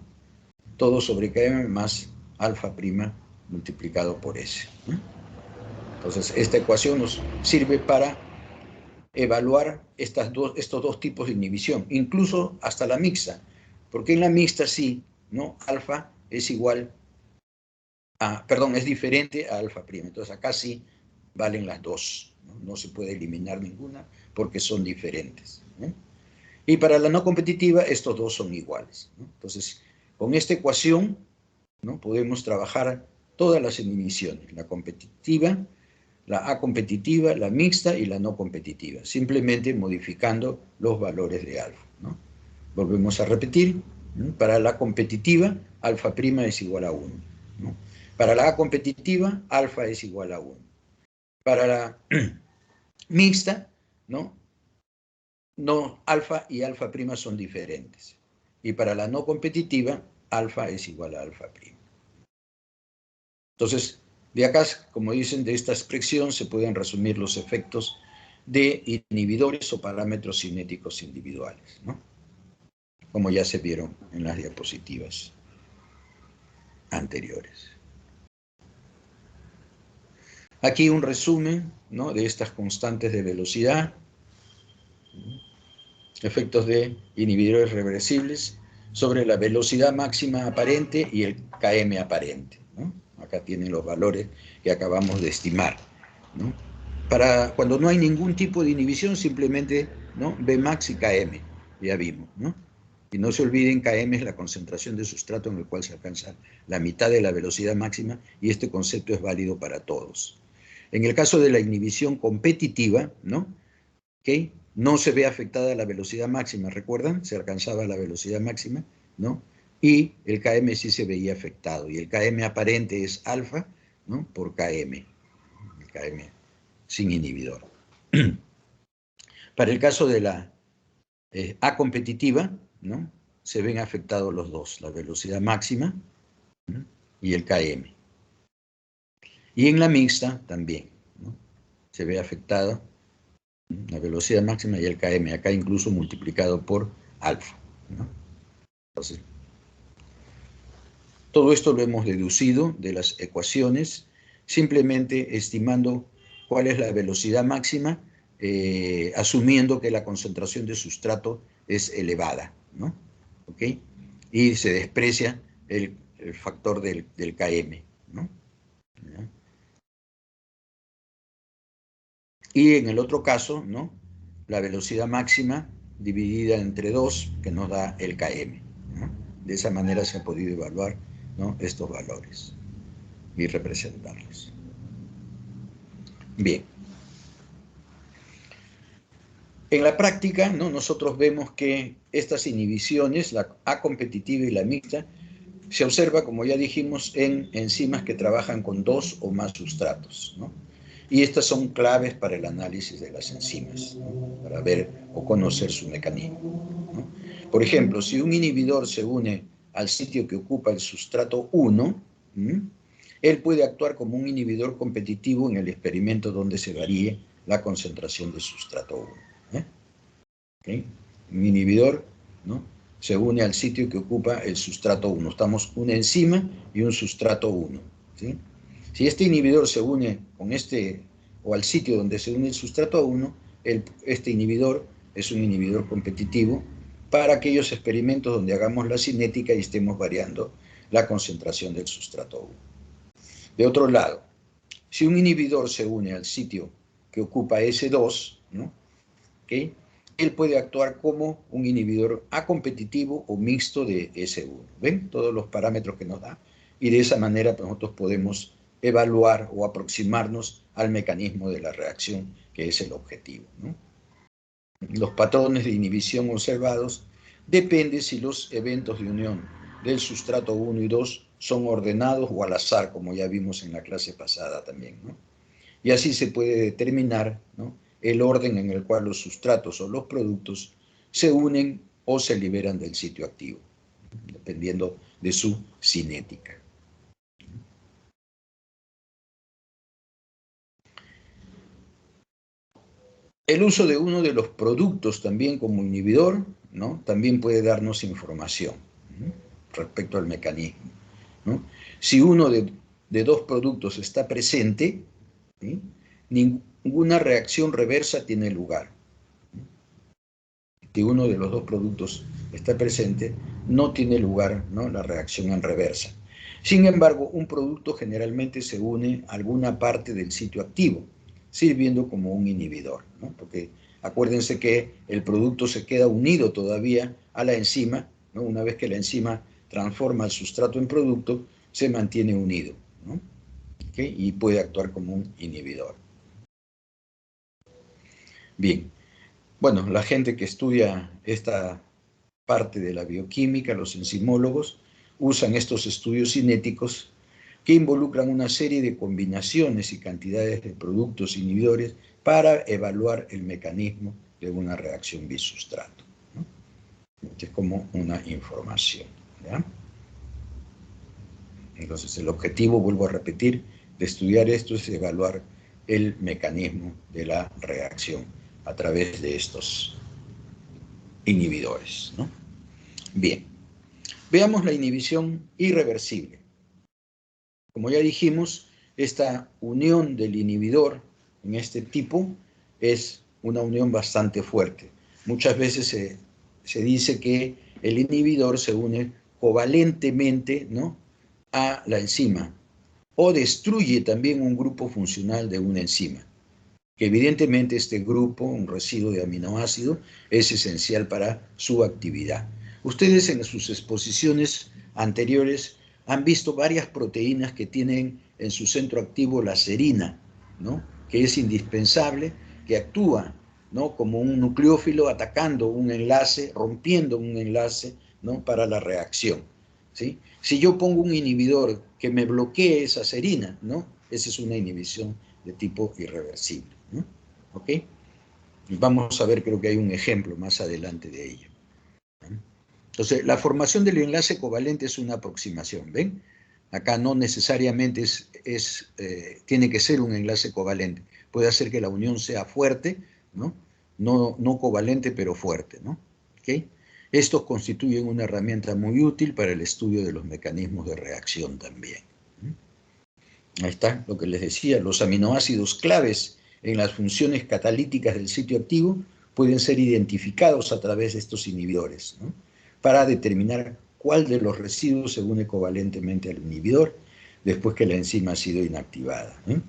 S1: todo sobre Km más alfa prima multiplicado por S, ¿no? Entonces, esta ecuación nos sirve para evaluar estos dos tipos de inhibición, incluso hasta la mixta, porque en la mixta sí, ¿no?, alfa es igual a, perdón, es diferente a alfa prima. Entonces, acá sí valen las dos, ¿no? No se puede eliminar ninguna porque son diferentes, ¿no? Y para la no competitiva, estos dos son iguales, ¿no? Entonces, con esta ecuación, ¿no?, podemos trabajar todas las inhibiciones, la competitiva, la A competitiva, la mixta y la no competitiva, simplemente modificando los valores de alfa, ¿no? Volvemos a repetir, ¿no? Para la competitiva, alfa prima es igual a 1, ¿no? Para la A competitiva, alfa es igual a 1. Para la mixta, ¿no?, alfa y alfa prima son diferentes. Y para la no competitiva, alfa es igual a alfa prima. Entonces, de acá, como dicen, de esta expresión se pueden resumir los efectos de inhibidores o parámetros cinéticos individuales, ¿no?, como ya se vieron en las diapositivas anteriores. Aquí un resumen, ¿no?, de estas constantes de velocidad, efectos de inhibidores reversibles sobre la velocidad máxima aparente y el Km aparente, ¿no? Acá tienen los valores que acabamos de estimar, ¿no? Para cuando no hay ningún tipo de inhibición, simplemente, ¿no?, Bmax y Km, ya vimos, ¿no? Y no se olviden, Km es la concentración de sustrato en el cual se alcanza la mitad de la velocidad máxima, y este concepto es válido para todos. En el caso de la inhibición competitiva, ¿no?, ¿okay?, no se ve afectada la velocidad máxima, ¿recuerdan? Se alcanzaba la velocidad máxima, ¿no? Y el Km sí se veía afectado, y el Km aparente es alfa, ¿no?, por Km, el Km sin inhibidor. Para el caso de la A competitiva, ¿no?, se ven afectados los dos, la velocidad máxima, ¿no?, y el Km. Y en la mixta también, ¿no?, se ve afectada la velocidad máxima y el Km, acá incluso multiplicado por alfa, ¿no? Entonces, todo esto lo hemos deducido de las ecuaciones, simplemente estimando cuál es la velocidad máxima, asumiendo que la concentración de sustrato es elevada, ¿no? ¿Ok? Y se desprecia el factor del Km, ¿no? ¿Ya? Y en el otro caso, ¿no?, la velocidad máxima dividida entre 2, que nos da el Km, ¿no? De esa manera se ha podido evaluar, ¿no?, estos valores y representarlos. Bien. En la práctica, ¿no?, nosotros vemos que estas inhibiciones, la A competitiva y la mixta, se observa, como ya dijimos, en enzimas que trabajan con 2 o más sustratos, ¿no? Y estas son claves para el análisis de las enzimas, ¿no?, para ver o conocer su mecanismo, ¿no? Por ejemplo, si un inhibidor se une al sitio que ocupa el sustrato 1, él puede actuar como un inhibidor competitivo en el experimento donde se varíe la concentración de sustrato 1. ¿Okay? Un inhibidor, ¿no?, se une al sitio que ocupa el sustrato 1. Estamos una enzima y un sustrato 1, ¿sí? Si este inhibidor se une con o al sitio donde se une el sustrato 1, este inhibidor es un inhibidor competitivo para aquellos experimentos donde hagamos la cinética y estemos variando la concentración del sustrato 1. De otro lado, si un inhibidor se une al sitio que ocupa S2, ¿no?, ¿okay?, él puede actuar como un inhibidor acompetitivo o mixto de S1. ¿Ven? Todos los parámetros que nos da. Y de esa manera pues, nosotros podemos evaluar o aproximarnos al mecanismo de la reacción, que es el objetivo, ¿no? Los patrones de inhibición observados dependen si los eventos de unión del sustrato 1 y 2 son ordenados o al azar, como ya vimos en la clase pasada también, ¿no? Y así se puede determinar, ¿no?, el orden en el cual los sustratos o los productos se unen o se liberan del sitio activo, dependiendo de su cinética. El uso de uno de los productos también como inhibidor, ¿no?, también puede darnos información, ¿no?, respecto al mecanismo, ¿no? Si uno de dos productos está presente, ¿sí?, ninguna reacción reversa tiene lugar. Si uno de los dos productos está presente, no tiene lugar, ¿no?, la reacción en reversa. Sin embargo, un producto generalmente se une a alguna parte del sitio activo, sirviendo como un inhibidor, ¿no? Porque acuérdense que el producto se queda unido todavía a la enzima, ¿no? Una vez que la enzima transforma el sustrato en producto, se mantiene unido, ¿no? ¿Okay? Y puede actuar como un inhibidor. Bien, bueno, la gente que estudia esta parte de la bioquímica, los enzimólogos, usan estos estudios cinéticos que involucran una serie de combinaciones y cantidades de productos inhibidores para evaluar el mecanismo de una reacción bisustrato, ¿no? Es como una información, ¿ya? Entonces, el objetivo, vuelvo a repetir, de estudiar esto es evaluar el mecanismo de la reacción a través de estos inhibidores, ¿no? Bien, veamos la inhibición irreversible. Como ya dijimos, esta unión del inhibidor en este tipo es una unión bastante fuerte. Muchas veces se dice que el inhibidor se une covalentemente, ¿no?, a la enzima, o destruye también un grupo funcional de una enzima, que evidentemente este grupo, un residuo de aminoácido, es esencial para su actividad. Ustedes en sus exposiciones anteriores han visto varias proteínas que tienen en su centro activo la serina, ¿no?, que es indispensable, que actúa, ¿no?, como un nucleófilo atacando un enlace, rompiendo un enlace, ¿no?, para la reacción, ¿sí? Si yo pongo un inhibidor que me bloquee esa serina, ¿no?, esa es una inhibición de tipo irreversible, ¿no? ¿Ok? Y vamos a ver, creo que hay un ejemplo más adelante de ello, ¿no? Entonces, la formación del enlace covalente es una aproximación, ¿ven? Acá no necesariamente tiene que ser un enlace covalente. Puede hacer que la unión sea fuerte, ¿no? No covalente, pero fuerte, ¿no? ¿Ok? Estos constituyen una herramienta muy útil para el estudio de los mecanismos de reacción también. Ahí está lo que les decía, los aminoácidos claves en las funciones catalíticas del sitio activo pueden ser identificados a través de estos inhibidores, ¿no?, para determinar cuál de los residuos se une covalentemente al inhibidor después que la enzima ha sido inactivada, ¿eh?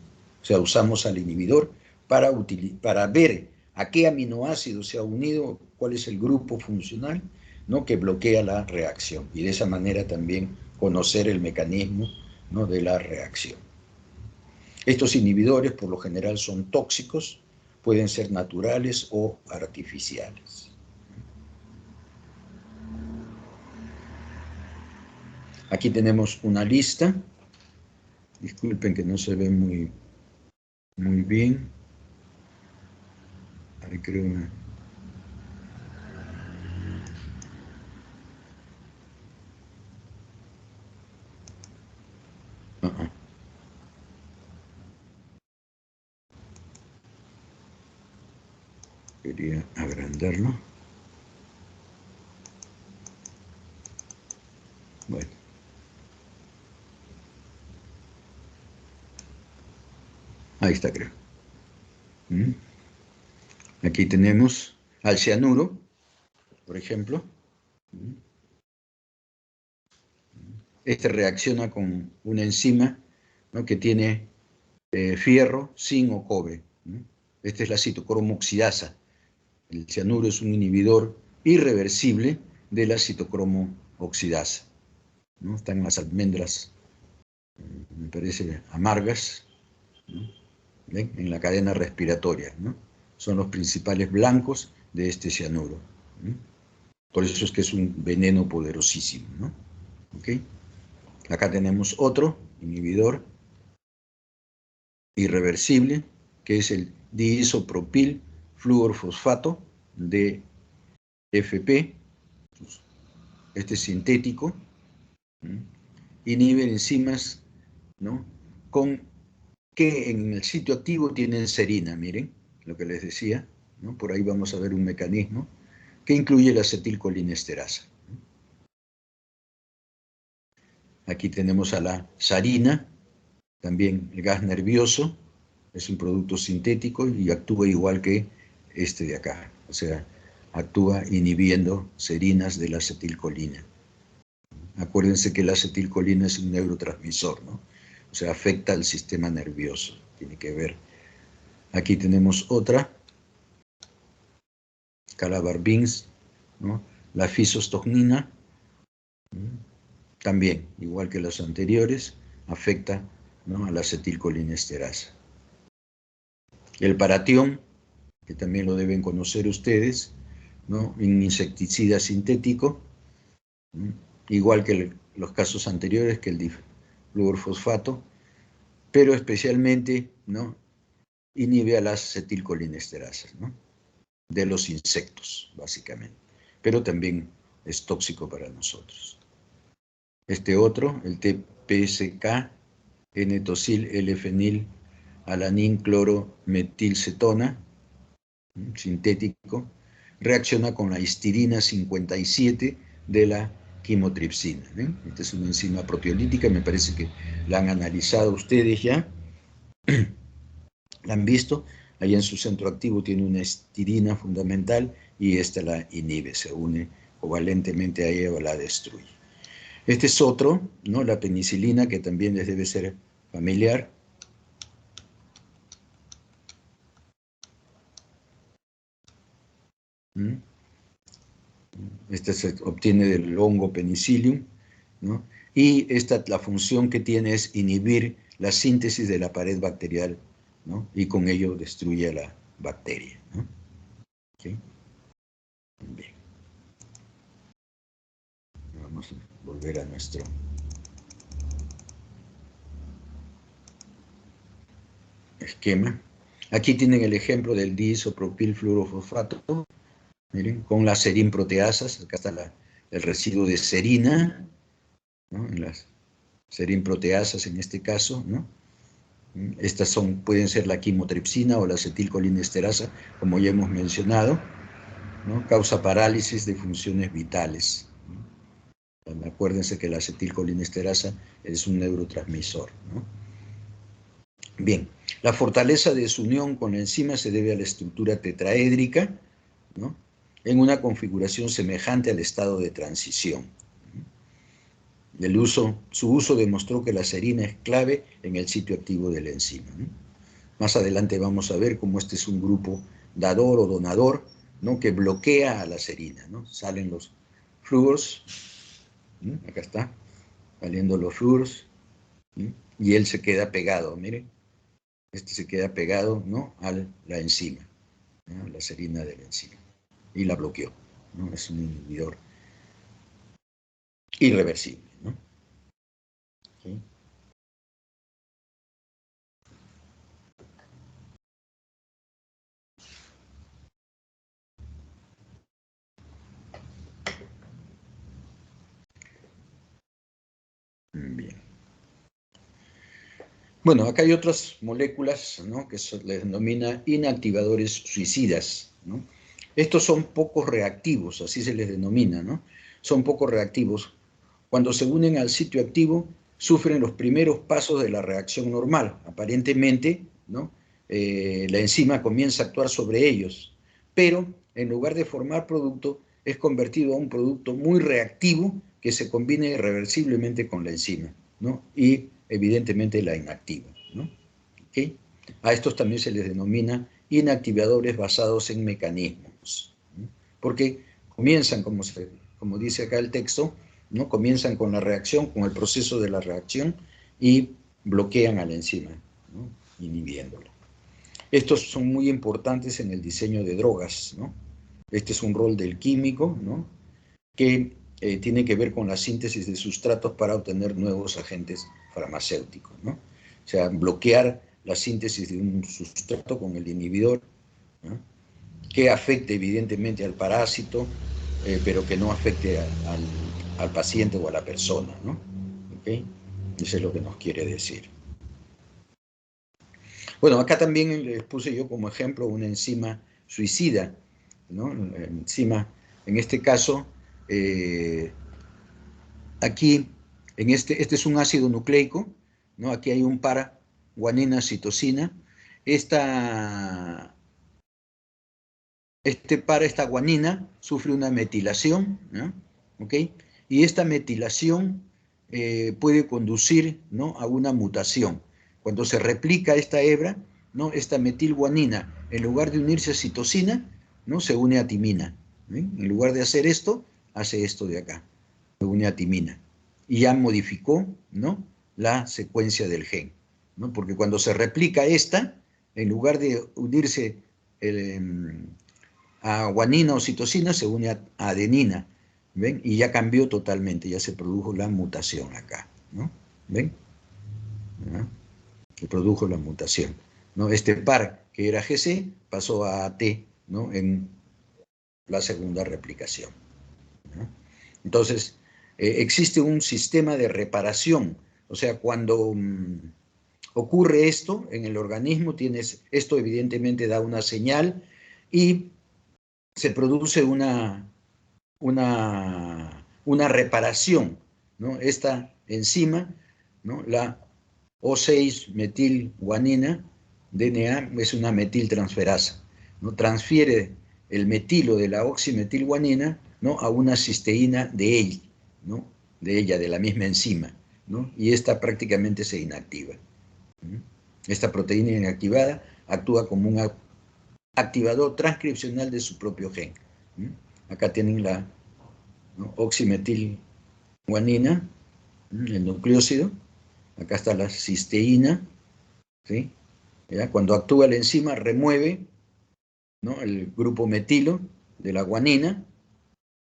S1: O sea, usamos al inhibidor para ver a qué aminoácido se ha unido, cuál es el grupo funcional, ¿no?, que bloquea la reacción, y de esa manera también conocer el mecanismo, ¿no?, de la reacción. Estos inhibidores por lo general son tóxicos, pueden ser naturales o artificiales. Aquí tenemos una lista. Disculpen que no se ve muy bien. Ahí creo. Quería agrandarlo. Bueno. Ahí está, creo. Aquí tenemos al cianuro, por ejemplo. Este reacciona con una enzima, ¿no?, que tiene fierro, zinc o cobre, ¿no? Esta es la citocromo oxidasa. El cianuro es un inhibidor irreversible de la citocromo oxidasa, ¿no? Están las almendras, me parece, amargas, ¿no? ¿Ven? En la cadena respiratoria, ¿no? Son los principales blancos de este cianuro, ¿no? Por eso es que es un veneno poderosísimo, ¿no? ¿Okay? Acá tenemos otro inhibidor irreversible, que es el diisopropil fluorfosfato, DFP. Este es sintético, ¿no? Inhibe enzimas, ¿no? Que en el sitio activo tienen serina, miren lo que les decía, ¿no? Por ahí vamos a ver un mecanismo que incluye la acetilcolinesterasa. Aquí tenemos a la sarina, también el gas nervioso, es un producto sintético y actúa igual que este de acá, o sea, actúa inhibiendo serinas de la acetilcolina. Acuérdense que la acetilcolina es un neurotransmisor, ¿no? O sea, afecta al sistema nervioso, tiene que ver. Aquí tenemos otra, calabarbins, ¿no? La fisostognina, también, igual que las anteriores, afecta, ¿no?, a la acetilcolinesterasa. El paratión, que también lo deben conocer ustedes, ¿no? Un insecticida sintético, ¿no? Igual que los casos anteriores, que el difluorfosfato, pero especialmente, ¿no?, inhibe a las acetilcolinesterasas, ¿no?, de los insectos, básicamente, pero también es tóxico para nosotros. Este otro, el TPSK, N-tosil L-fenil alanin clorometilcetona, sintético, reacciona con la histidina 57 de la quimotripsina. ¿Ven? Esta es una enzima proteolítica, me parece que la han analizado ustedes ya, la han visto. Ahí en su centro activo tiene una histidina fundamental y esta la inhibe, se une covalentemente a ella o la destruye. Este es otro, ¿no?, la penicilina, que también les debe ser familiar. Este se obtiene del hongo Penicillium, ¿no? Y la función que tiene es inhibir la síntesis de la pared bacterial, ¿no? Y con ello destruye a la bacteria, ¿no? ¿Sí? Bien. Vamos a volver a nuestro esquema. Aquí tienen el ejemplo del diisopropil fluorofosfato, miren, con las serinproteasas. Acá está el residuo de serina, ¿no?, en las serinproteasas en este caso, ¿no? Estas pueden ser la quimotripsina o la acetilcolinesterasa, como ya hemos mencionado, ¿no? Causa parálisis de funciones vitales, ¿no? Acuérdense que la acetilcolinesterasa es un neurotransmisor, ¿no? Bien, la fortaleza de su unión con la enzima se debe a la estructura tetraédrica, ¿no?, en una configuración semejante al estado de transición. Su uso demostró que la serina es clave en el sitio activo de la enzima, ¿no? Más adelante vamos a ver cómo este es un grupo dador o donador, ¿no?, que bloquea a la serina, ¿no? Salen los flúors, ¿no?, acá está, saliendo los flúors, ¿no?, y él se queda pegado, miren, este se queda pegado, ¿no?, a la enzima, ¿no?, a la serina de la enzima, y la bloqueó, ¿no? Es un inhibidor irreversible, ¿no? ¿Sí? Bien. Bueno, acá hay otras moléculas, ¿no?, que se les denomina inactivadores suicidas, ¿no? Estos son poco reactivos, así se les denomina, ¿no? Son poco reactivos. Cuando se unen al sitio activo, sufren los primeros pasos de la reacción normal. Aparentemente, ¿no?, la enzima comienza a actuar sobre ellos, pero en lugar de formar producto, es convertido a un producto muy reactivo que se combina irreversiblemente con la enzima, ¿no?, y evidentemente la inactiva, ¿no? ¿Okay? A estos también se les denomina inactivadores basados en mecanismos. porque comienzan, como dice acá el texto, ¿no? Comienzan con la reacción, con el proceso de la reacción y bloquean a la enzima, ¿no? Inhibiéndola. Estos son muy importantes en el diseño de drogas, ¿no? Este es un rol del químico, ¿no? Que tiene que ver con la síntesis de sustratos para obtener nuevos agentes farmacéuticos, ¿no? O sea, bloquear la síntesis de un sustrato con el inhibidor, ¿no? Que afecte evidentemente al parásito, pero que no afecte al paciente o a la persona, ¿no? ¿Okay? Eso es lo que nos quiere decir. Bueno, acá también les puse yo como ejemplo una enzima suicida, ¿no? Enzima, en este caso, aquí, este es un ácido nucleico, ¿no? Aquí hay un par, guanina, citosina. Esta guanina sufre una metilación, ¿no? ¿Ok? Y esta metilación puede conducir, ¿no? A una mutación. Cuando se replica esta hebra, ¿no? Esta metilguanina, en lugar de unirse a citosina, ¿no? Se une a timina, ¿eh? En lugar de hacer esto, hace esto de acá, se une a timina. Y ya modificó, ¿no? La secuencia del gen, ¿no? Porque cuando se replica esta, en lugar de unirse a guanina o citosina, se une a adenina, ¿ven? Y ya cambió totalmente, ya se produjo la mutación acá, ¿no? ¿Ven? ¿No? Se produjo la mutación, ¿no? Este par que era GC pasó a AT, ¿no? En la segunda replicación, ¿no? Entonces, existe un sistema de reparación, o sea, cuando ocurre esto en el organismo, esto evidentemente da una señal y se produce una reparación, ¿no? Esta enzima, ¿no? La O6-metilguanina, DNA, es una metiltransferasa, ¿no? Transfiere el metilo de la oximetilguanina, ¿no? A una cisteína de ella, ¿no? De la misma enzima, ¿no? Y esta prácticamente se inactiva. Esta proteína inactivada actúa como un activador transcripcional de su propio gen. Acá tienen la, ¿no? Oximetilguanina, el nucleósido. Acá está la cisteína, ¿sí? ¿Ya? Cuando actúa la enzima remueve, ¿no? El grupo metilo de la guanina,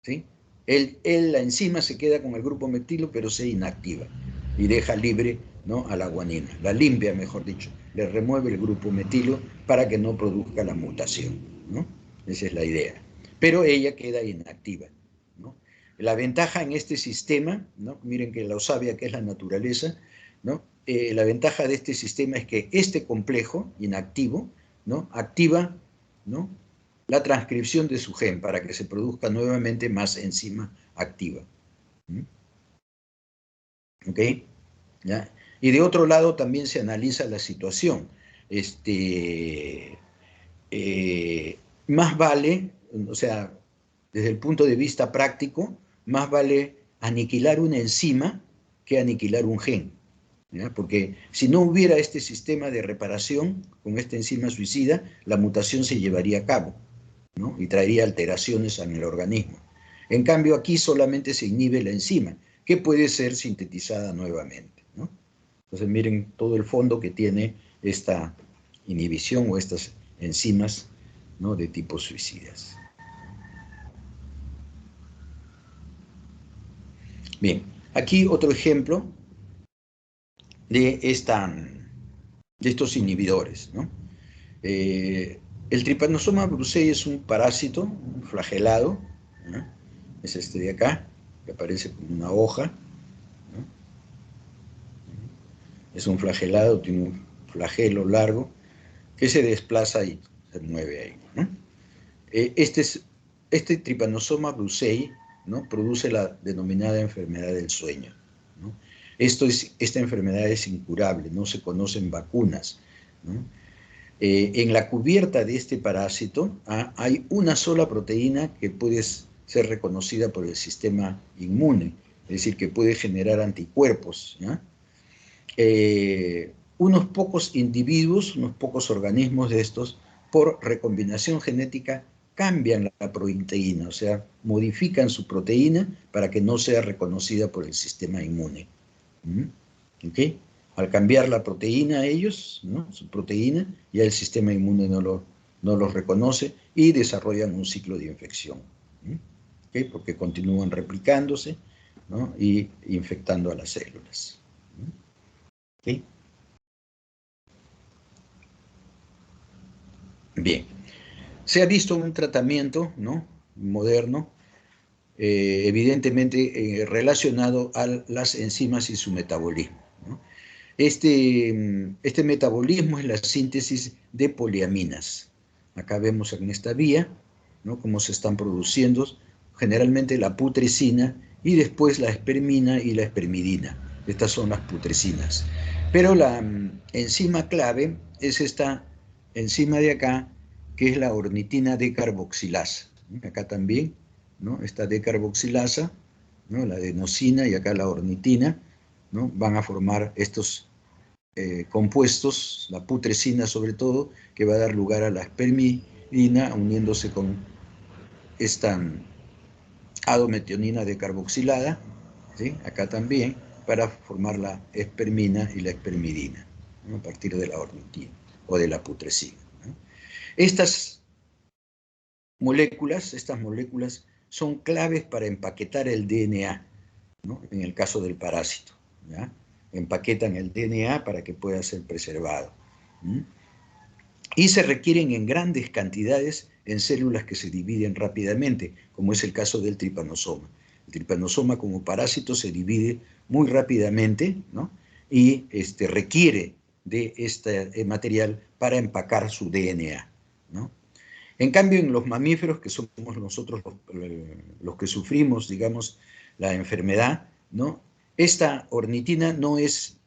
S1: ¿sí? La enzima se queda con el grupo metilo, pero se inactiva y deja libre, ¿no? A la guanina, la limpia, mejor dicho, le remueve el grupo metilo para que no produzca la mutación, ¿no? Esa es la idea. Pero ella queda inactiva, ¿no? La ventaja en este sistema, ¿no? Miren que lo sabia que es la naturaleza, ¿no? La ventaja de este sistema es que este complejo inactivo, ¿no? Activa, ¿no? La transcripción de su gen para que se produzca nuevamente más enzima activa. ¿Ok? ¿Ya? Y de otro lado también se analiza la situación. Más vale, o sea, desde el punto de vista práctico, más vale aniquilar una enzima que aniquilar un gen, ¿ya? Porque si no hubiera este sistema de reparación con esta enzima suicida, la mutación se llevaría a cabo, ¿no? Y traería alteraciones en el organismo. En cambio, aquí solamente se inhibe la enzima, que puede ser sintetizada nuevamente, ¿no? Entonces, miren todo el fondo que tiene esta inhibición o estas enzimas, ¿no? De tipo suicidas. Bien, aquí otro ejemplo de estos inhibidores, ¿no? El Trypanosoma brucei es un parásito, un flagelado, ¿no? Es este de acá, que aparece como una hoja, ¿no? Es un flagelado, tiene un flagelo largo, que se desplaza y se mueve ahí, ¿no? Este Trypanosoma brucei, ¿no? Produce la denominada enfermedad del sueño, ¿no? Esta enfermedad es incurable, no se conocen vacunas, ¿no? En la cubierta de este parásito hay una sola proteína que puede ser reconocida por el sistema inmune, es decir, que puede generar anticuerpos, ¿ya? Unos pocos individuos, unos pocos organismos de estos, por recombinación genética, cambian la proteína, o sea, modifican su proteína para que no sea reconocida por el sistema inmune. ¿Ok? Al cambiar la proteína a ellos, ¿no? Su proteína, ya el sistema inmune no los reconoce y desarrollan un ciclo de infección. ¿Ok? Porque continúan replicándose, ¿no? Y infectando a las células. ¿Ok? Bien. Se ha visto un tratamiento, ¿no? Moderno, evidentemente relacionado a las enzimas y su metabolismo, ¿no? Este metabolismo es la síntesis de poliaminas. Acá vemos en esta vía, ¿no? Cómo se están produciendo generalmente la putrescina y después la espermina y la espermidina. Estas son las putrecinas. Pero la enzima clave es esta enzima de acá, que es la ornitina decarboxilasa. Acá también, ¿no? Esta decarboxilasa, ¿no? La adenosina y acá la ornitina, ¿no? Van a formar estos compuestos, la putrescina sobre todo, que va a dar lugar a la espermidina uniéndose con esta adometionina decarboxilada, ¿sí? Acá también, para formar la espermina y la espermidina, ¿no? A partir de la ornitina o de la putrescina, ¿no? Estas moléculas son claves para empaquetar el DNA, ¿no? En el caso del parásito, ¿ya? Empaquetan el DNA para que pueda ser preservado. Y se requieren en grandes cantidades en células que se dividen rápidamente, como es el caso del tripanosoma. El tripanosoma como parásito se divide muy rápidamente, ¿no? Y requiere de este material para empacar su DNA, ¿no? En cambio, en los mamíferos, que somos nosotros los que sufrimos, digamos, la enfermedad, ¿no? Esta ornitina no es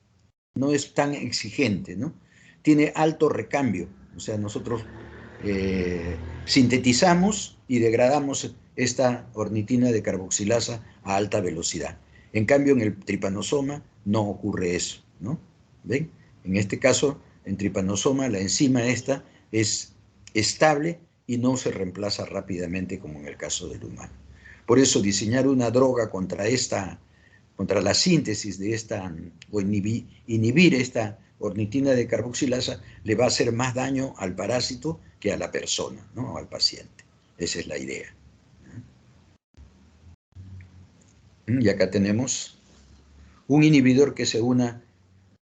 S1: tan exigente, ¿no? Tiene alto recambio, o sea, nosotros sintetizamos y degradamos esta ornitina de carboxilasa a alta velocidad. En cambio, en el tripanosoma no ocurre eso, ¿no? ¿Ven? En este caso, en tripanosoma, la enzima esta es estable y no se reemplaza rápidamente como en el caso del humano. Por eso, diseñar una droga contra la síntesis de esta, o inhibir esta ornitina de carboxilasa, le va a hacer más daño al parásito que a la persona, ¿no? O al paciente. Esa es la idea. Y acá tenemos un inhibidor que se una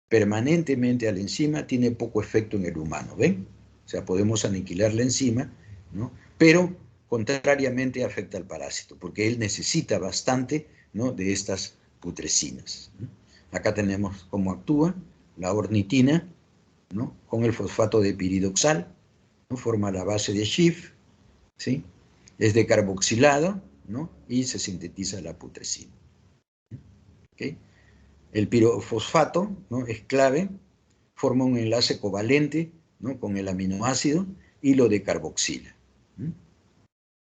S1: permanentemente a la enzima, tiene poco efecto en el humano, ¿ven? O sea, podemos aniquilar la enzima, ¿no? Pero contrariamente afecta al parásito, porque él necesita bastante, ¿no? De estas putrecinas, ¿no? Acá tenemos cómo actúa la ornitina, ¿no? Con el fosfato de piridoxal, ¿no? Forma la base de Schiff, ¿sí? Es decarboxilado, ¿no? Y se sintetiza la putrescina. ¿Okay? El pirofosfato, ¿no? Es clave, forma un enlace covalente, ¿no? Con el aminoácido y lo decarboxila.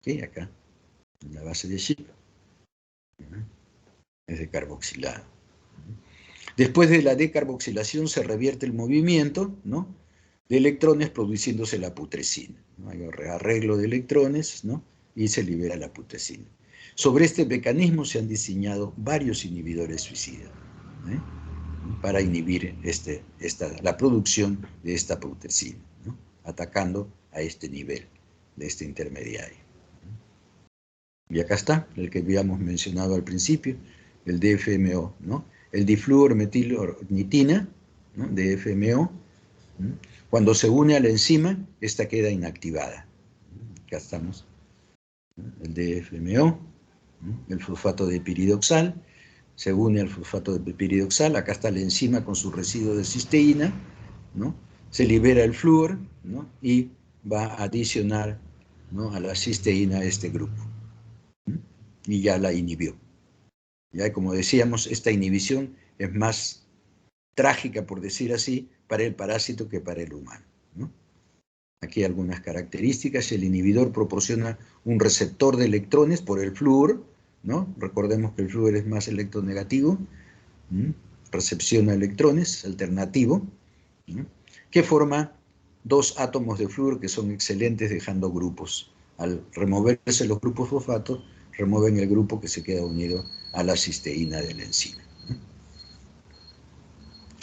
S1: ¿Okay? Acá, en la base de Schiff, es decarboxilado. Después de la decarboxilación se revierte el movimiento, ¿no? De electrones produciéndose la putrescina, ¿no? Hay arreglo de electrones, ¿no? Y se libera la putrescina. Sobre este mecanismo se han diseñado varios inhibidores suicidas, ¿eh? Para inhibir la producción de esta putrescina, ¿no? Atacando a este nivel, de este intermediario. Y acá está, el que habíamos mencionado al principio, el DFMO, ¿no? El difluormetilornitina, ¿no? DFMO, ¿no? Cuando se une a la enzima, esta queda inactivada. Acá estamos, ¿no? El DFMO, ¿no? El fosfato de piridoxal, se une al fosfato de piridoxal, acá está la enzima con su residuo de cisteína, ¿no? Se libera el flúor, ¿no? Y va a adicionar, ¿no? A la cisteína este grupo, ¿no? Y ya la inhibió. Ya, como decíamos, esta inhibición es más trágica, por decir así, para el parásito que para el humano, ¿no? Aquí algunas características. El inhibidor proporciona un receptor de electrones por el flúor, ¿no? Recordemos que el flúor es más electronegativo, ¿no? Recepciona electrones, alternativo, ¿no? Que forma dos átomos de flúor que son excelentes dejando grupos, Al removerse los grupos fosfato, remueven el grupo que se queda unido a la cisteína de la enzima.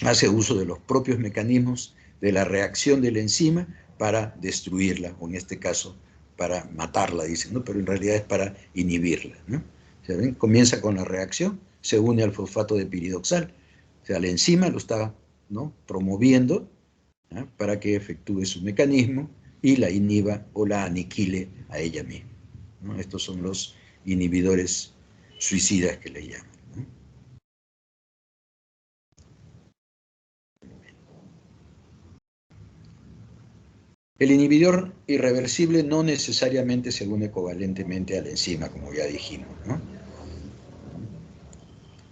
S1: Hace uso de los propios mecanismos de la reacción de la enzima para destruirla, o en este caso, para matarla, dicen, ¿no? Pero en realidad es para inhibirla, ¿no? O sea, ¿ven? Comienza con la reacción, se une al fosfato de piridoxal, o sea, la enzima lo está, ¿no?, promoviendo, ¿no?, para que efectúe su mecanismo y la inhiba o la aniquile a ella misma, ¿no? Estos son los inhibidores suicidas que le llaman, ¿no? El inhibidor irreversible no necesariamente se une covalentemente a la enzima, como ya dijimos, ¿no?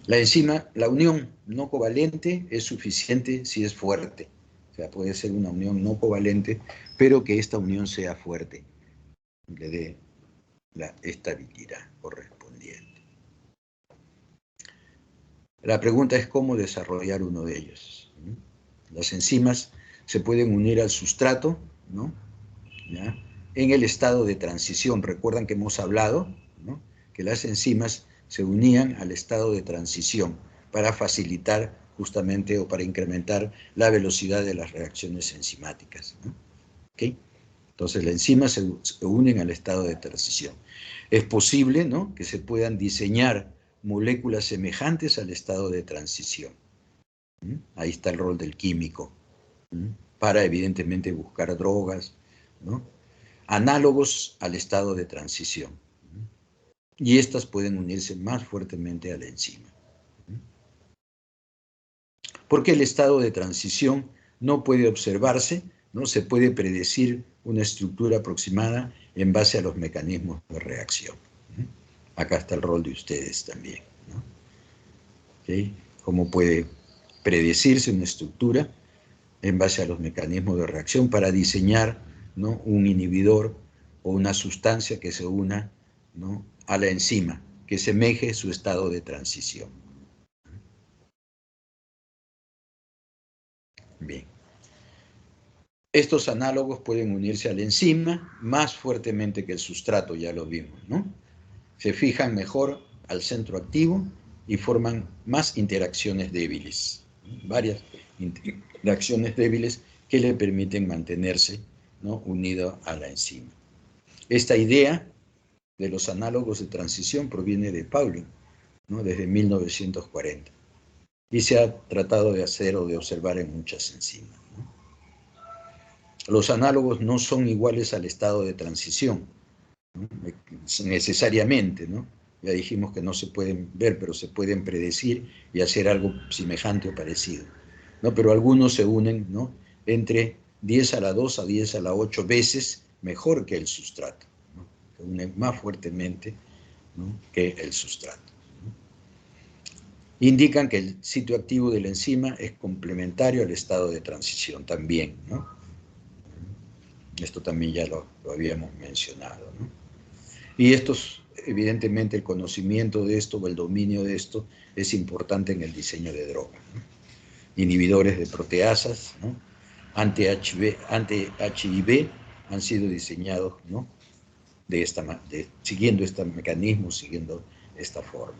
S1: La enzima, la unión no covalente es suficiente si es fuerte. O sea, puede ser una unión no covalente, pero que esta unión sea fuerte, le dé la estabilidad correspondiente. La pregunta es cómo desarrollar uno de ellos, ¿no? Las enzimas se pueden unir al sustrato, ¿no?, ¿ya?, en el estado de transición. Recuerdan que hemos hablado, ¿no?, que las enzimas se unían al estado de transición para facilitar justamente o para incrementar la velocidad de las reacciones enzimáticas, ¿no? ¿Okay? Entonces las enzimas se unen al estado de transición. Es posible, ¿no?, que se puedan diseñar moléculas semejantes al estado de transición. Ahí está el rol del químico, para evidentemente buscar drogas, ¿no?, análogos al estado de transición. Y estas pueden unirse más fuertemente a la enzima. Porque el estado de transición no puede observarse, no se puede predecir una estructura aproximada en base a los mecanismos de reacción. Acá está el rol de ustedes también, ¿no? ¿Okay? ¿Cómo puede predecirse una estructura en base a los mecanismos de reacción para diseñar, ¿no?, un inhibidor o una sustancia que se una, ¿no?, a la enzima, que semeje su estado de transición? Bien. Estos análogos pueden unirse a la enzima más fuertemente que el sustrato, ya lo vimos, ¿no? Se fijan mejor al centro activo y forman más interacciones débiles, varias interacciones débiles que le permiten mantenerse, ¿no?, unido a la enzima. Esta idea de los análogos de transición proviene de Pauling, ¿no?, desde 1940, y se ha tratado de hacer o de observar en muchas enzimas, ¿no? Los análogos no son iguales al estado de transición, ¿no?, necesariamente, ¿no? Ya dijimos que no se pueden ver, pero se pueden predecir y hacer algo semejante o parecido, ¿no? Pero algunos se unen, ¿no?, entre 10 a la 2 a 10 a la 8 veces mejor que el sustrato, ¿no? Se unen más fuertemente, ¿no?, que el sustrato, ¿no? Indican que el sitio activo de la enzima es complementario al estado de transición también, ¿no? Esto también ya lo habíamos mencionado, ¿no? Y estos, evidentemente, el conocimiento de esto o el dominio de esto es importante en el diseño de drogas, ¿no? Inhibidores de proteasas, ¿no?, anti-HIV han sido diseñados, ¿no?, siguiendo este mecanismo, siguiendo esta forma.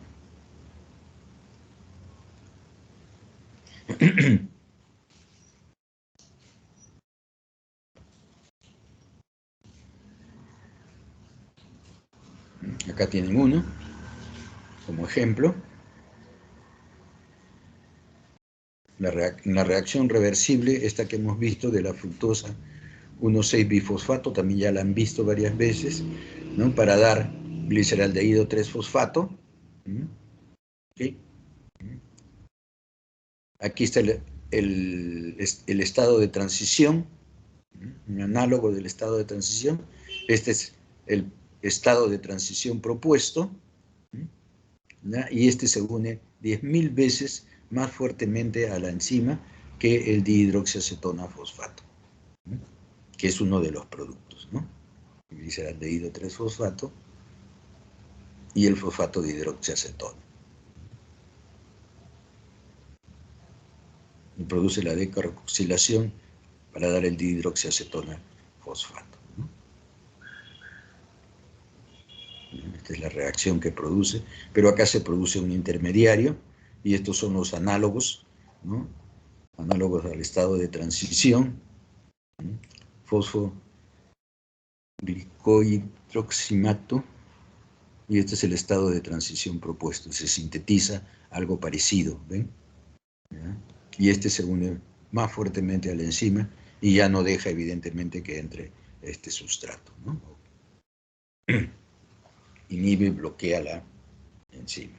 S1: Acá tienen uno como ejemplo. En la reacción reversible, esta que hemos visto de la fructosa 1,6-bifosfato, también ya la han visto varias veces, ¿no?, para dar gliceraldehído 3-fosfato. ¿Sí? Aquí está el estado de transición, un análogo del estado de transición. Este es el estado de transición propuesto, ¿ya?, y este se une 10.000 veces más fuertemente a la enzima que el dihidroxiacetona fosfato, ¿no?, que es uno de los productos, ¿no? El gliceraldehído 3-fosfato y el fosfato de hidroxiacetona. Y produce la decarboxilación para dar el dihidroxiacetona fosfato, ¿no? Esta es la reacción que produce, pero acá se produce un intermediario, y estos son los análogos, ¿no? Análogos al estado de transición, ¿no? Fosfoglicohidroximato, y este es el estado de transición propuesto. Se sintetiza algo parecido, ¿ven? ¿Ya? Y este se une más fuertemente a la enzima y ya no deja evidentemente que entre este sustrato, ¿no? Inhibe y bloquea la enzima.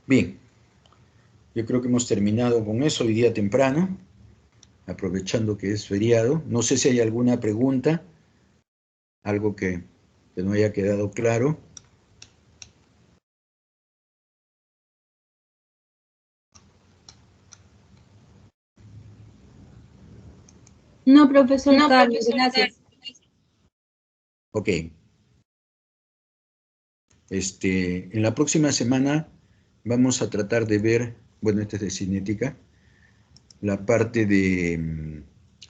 S1: Bien, yo creo que hemos terminado con eso hoy día temprano, aprovechando que es feriado. No sé si hay alguna pregunta, algo que no haya quedado claro.
S2: No, profesor Carlos, gracias.
S1: Ok. En la próxima semana vamos a tratar de ver, bueno, este es de cinética, la parte de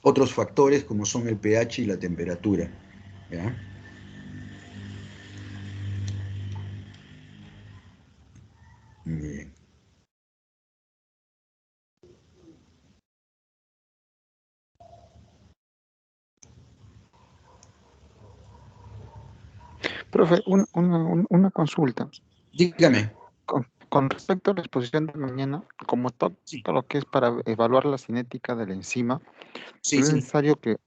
S1: otros factores como son el pH y la temperatura, ¿ya? Bien.
S3: Profe, una consulta.
S1: Dígame.
S3: Con respecto a la exposición de mañana, como
S1: Sí,
S3: todo lo que es para evaluar la cinética de la enzima,
S1: sí,
S3: es
S1: sí.
S3: necesario que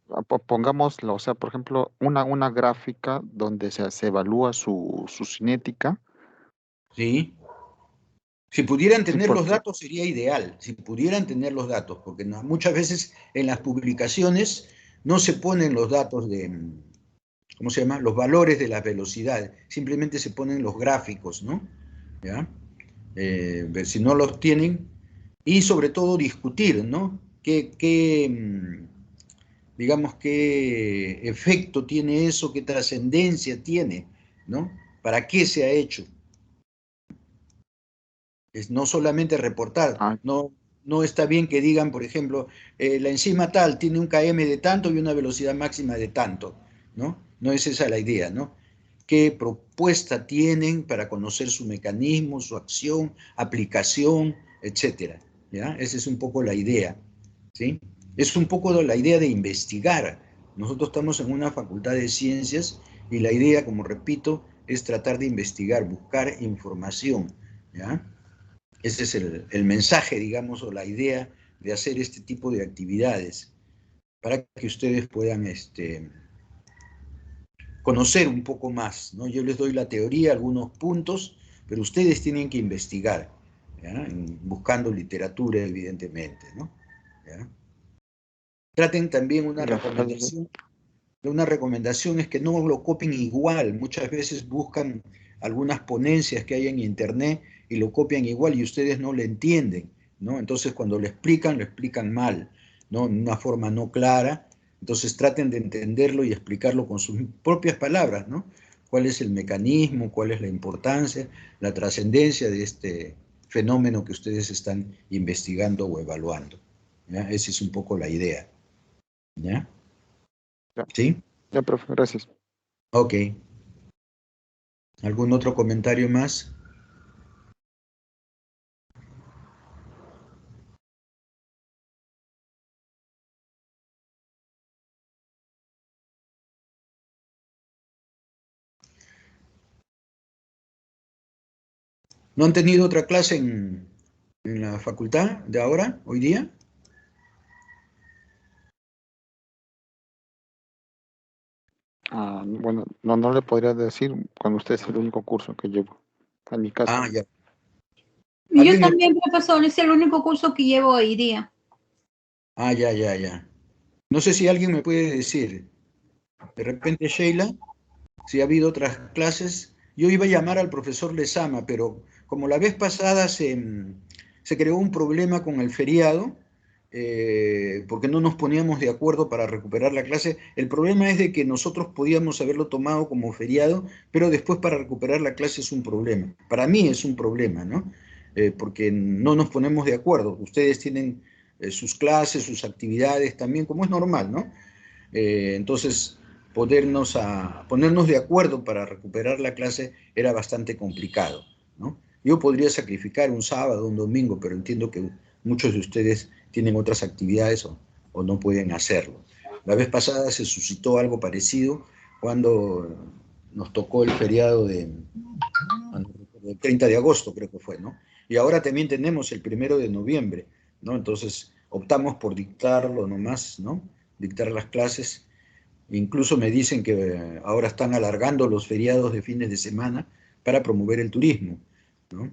S3: pongamos, o sea, por ejemplo, una gráfica donde se evalúa su cinética.
S1: Sí. Si pudieran
S3: Sí,
S1: tener los
S3: porque
S1: datos sería ideal, si pudieran tener los datos, porque muchas veces en las publicaciones no se ponen los datos de, ¿cómo se llama? Los valores de las velocidades, simplemente se ponen los gráficos, ¿no? ¿Ya? Ver si no los tienen, y sobre todo discutir, ¿no? Digamos, qué efecto tiene eso, qué trascendencia tiene, ¿no? ¿Para qué se ha hecho? Es no solamente reportar, no está bien que digan, por ejemplo, la enzima tal tiene un km de tanto y una velocidad máxima de tanto, ¿no? No es esa la idea, ¿no? ¿Qué propuesta tienen para conocer su mecanismo, su acción, aplicación, etcétera? ¿Ya? Esa es un poco la idea, ¿sí? Es un poco la idea de investigar. Nosotros estamos en una facultad de ciencias y la idea, como repito, es tratar de investigar, buscar información, ¿ya? Ese es el mensaje, digamos, o la idea de hacer este tipo de actividades, para que ustedes puedan conocer un poco más, ¿no? Yo les doy la teoría, algunos puntos, pero ustedes tienen que investigar, ¿ya? Buscando literatura, evidentemente, ¿no? ¿Ya? Traten también una recomendación es que no lo copien igual. Muchas veces buscan algunas ponencias que hay en internet y lo copian igual y ustedes no lo entienden, ¿no? Entonces cuando lo explican mal, ¿no? En una forma no clara. Entonces traten de entenderlo y explicarlo con sus propias palabras, ¿no? ¿Cuál es el mecanismo? ¿Cuál es la importancia? La trascendencia de este fenómeno que ustedes están investigando o evaluando, ¿ya? Esa es un poco la idea, ¿ya? ¿Sí?
S3: Ya, profe, gracias.
S1: Ok. ¿Algún otro comentario más? ¿No han tenido otra clase en la facultad de ahora, hoy día?
S3: Bueno, no le podría decir cuando usted es el único curso que llevo, en mi caso.
S1: Ya.
S2: Yo también, profesor, es el único curso que llevo hoy día.
S1: Ya. No sé si alguien me puede decir, de repente Sheila, si ha habido otras clases. Yo iba a llamar al profesor Lezama, pero como la vez pasada se creó un problema con el feriado, porque no nos poníamos de acuerdo para recuperar la clase. El problema es de que nosotros podíamos haberlo tomado como feriado, pero después para recuperar la clase es un problema. Para mí es un problema, ¿no? Porque no nos ponemos de acuerdo. Ustedes tienen sus clases, sus actividades también, como es normal, ¿no? Entonces, ponernos de acuerdo para recuperar la clase era bastante complicado, ¿no? Yo podría sacrificar un sábado, un domingo, pero entiendo que muchos de ustedes tienen otras actividades o no pueden hacerlo. La vez pasada se suscitó algo parecido cuando nos tocó el feriado del 30 de agosto, creo que fue, ¿no? Y ahora también tenemos el 1 de noviembre, ¿no? Entonces optamos por dictarlo nomás, ¿no? Dictar las clases. Incluso me dicen que ahora están alargando los feriados de fines de semana para promover el turismo, ¿no?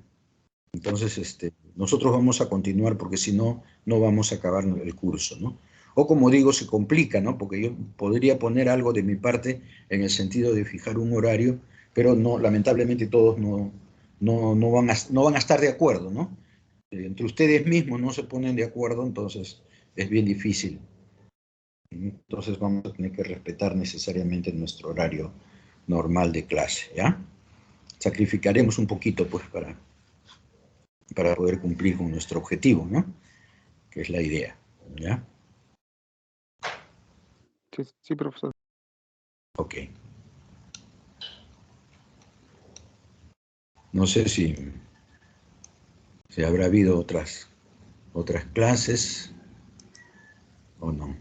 S1: Entonces, nosotros vamos a continuar porque si no, no vamos a acabar el curso, ¿no? O como digo, se complica, ¿no? Porque yo podría poner algo de mi parte en el sentido de fijar un horario, pero no, lamentablemente todos no van a estar de acuerdo, ¿no? Entre ustedes mismos no se ponen de acuerdo, entonces es bien difícil. Entonces vamos a tener que respetar necesariamente nuestro horario normal de clase, ¿ya? Sacrificaremos un poquito, pues, para poder cumplir con nuestro objetivo, ¿no? Que es la idea, ¿ya?
S3: Sí, profesor.
S1: Ok. No sé si habrá habido otras clases o no.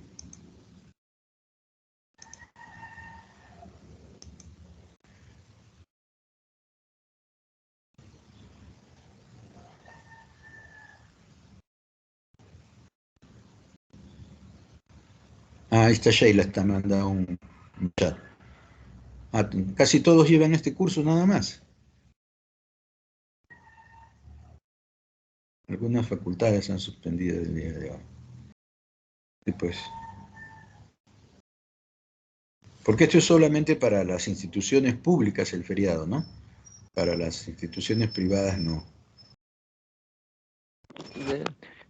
S1: Ah, ahí está Sheila, está mandando un chat. Ah, casi todos llevan este curso nada más. Algunas facultades han suspendido el día de hoy. Y pues, porque esto es solamente para las instituciones públicas el feriado, ¿no? Para las instituciones privadas no.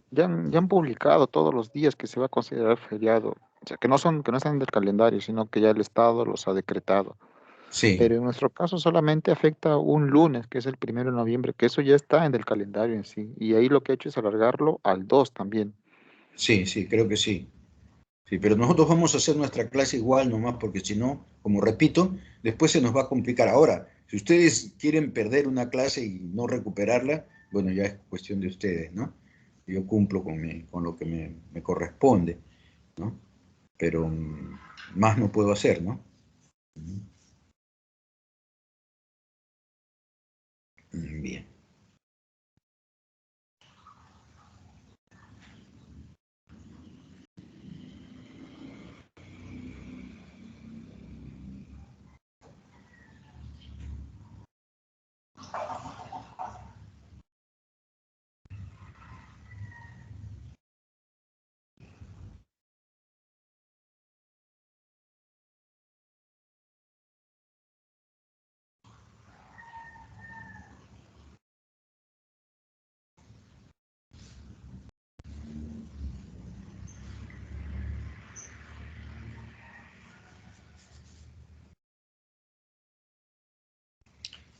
S3: Ya han publicado todos los días que se va a considerar feriado. O sea, que no están del calendario, sino que ya el Estado los ha decretado.
S1: Sí,
S3: Pero en nuestro caso solamente afecta un lunes, que es el 1 de noviembre, que eso ya está en el calendario en sí. Y ahí lo que he hecho es alargarlo al 2 también.
S1: sí, creo que sí. Sí, pero nosotros vamos a hacer nuestra clase igual nomás, porque si no, como repito, después se nos va a complicar. Ahora, si ustedes quieren perder una clase y no recuperarla, bueno, ya es cuestión de ustedes, ¿no? Yo cumplo con lo que me corresponde, ¿no? Pero más no puedo hacer, ¿no? Bien.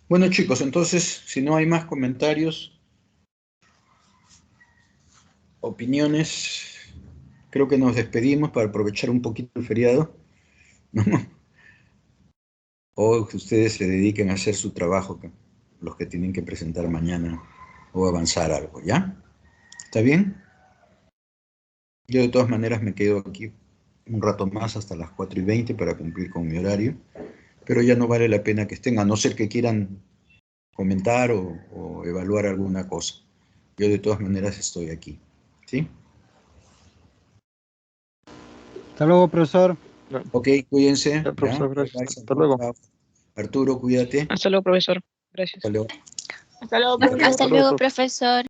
S1: Bueno, chicos, entonces, si no hay más comentarios, opiniones, creo que nos despedimos para aprovechar un poquito el feriado, ¿no? O que ustedes se dediquen a hacer su trabajo, los que tienen que presentar mañana, o avanzar algo, ¿ya? ¿Está bien? Yo de todas maneras me quedo aquí un rato más hasta las 4:20 para cumplir con mi horario, pero ya no vale la pena que estén, a no ser que quieran comentar o evaluar alguna cosa. Yo de todas maneras estoy aquí, ¿sí?
S10: Hasta luego, profesor.
S1: Ok, cuídense.
S3: Ya, profesor,
S1: ¿Ya?
S3: gracias. Hasta luego.
S1: Chao. Arturo, cuídate.
S4: Hasta luego, profesor. Gracias.
S1: Hasta luego.
S5: Hasta luego,
S2: Hasta luego, profesor.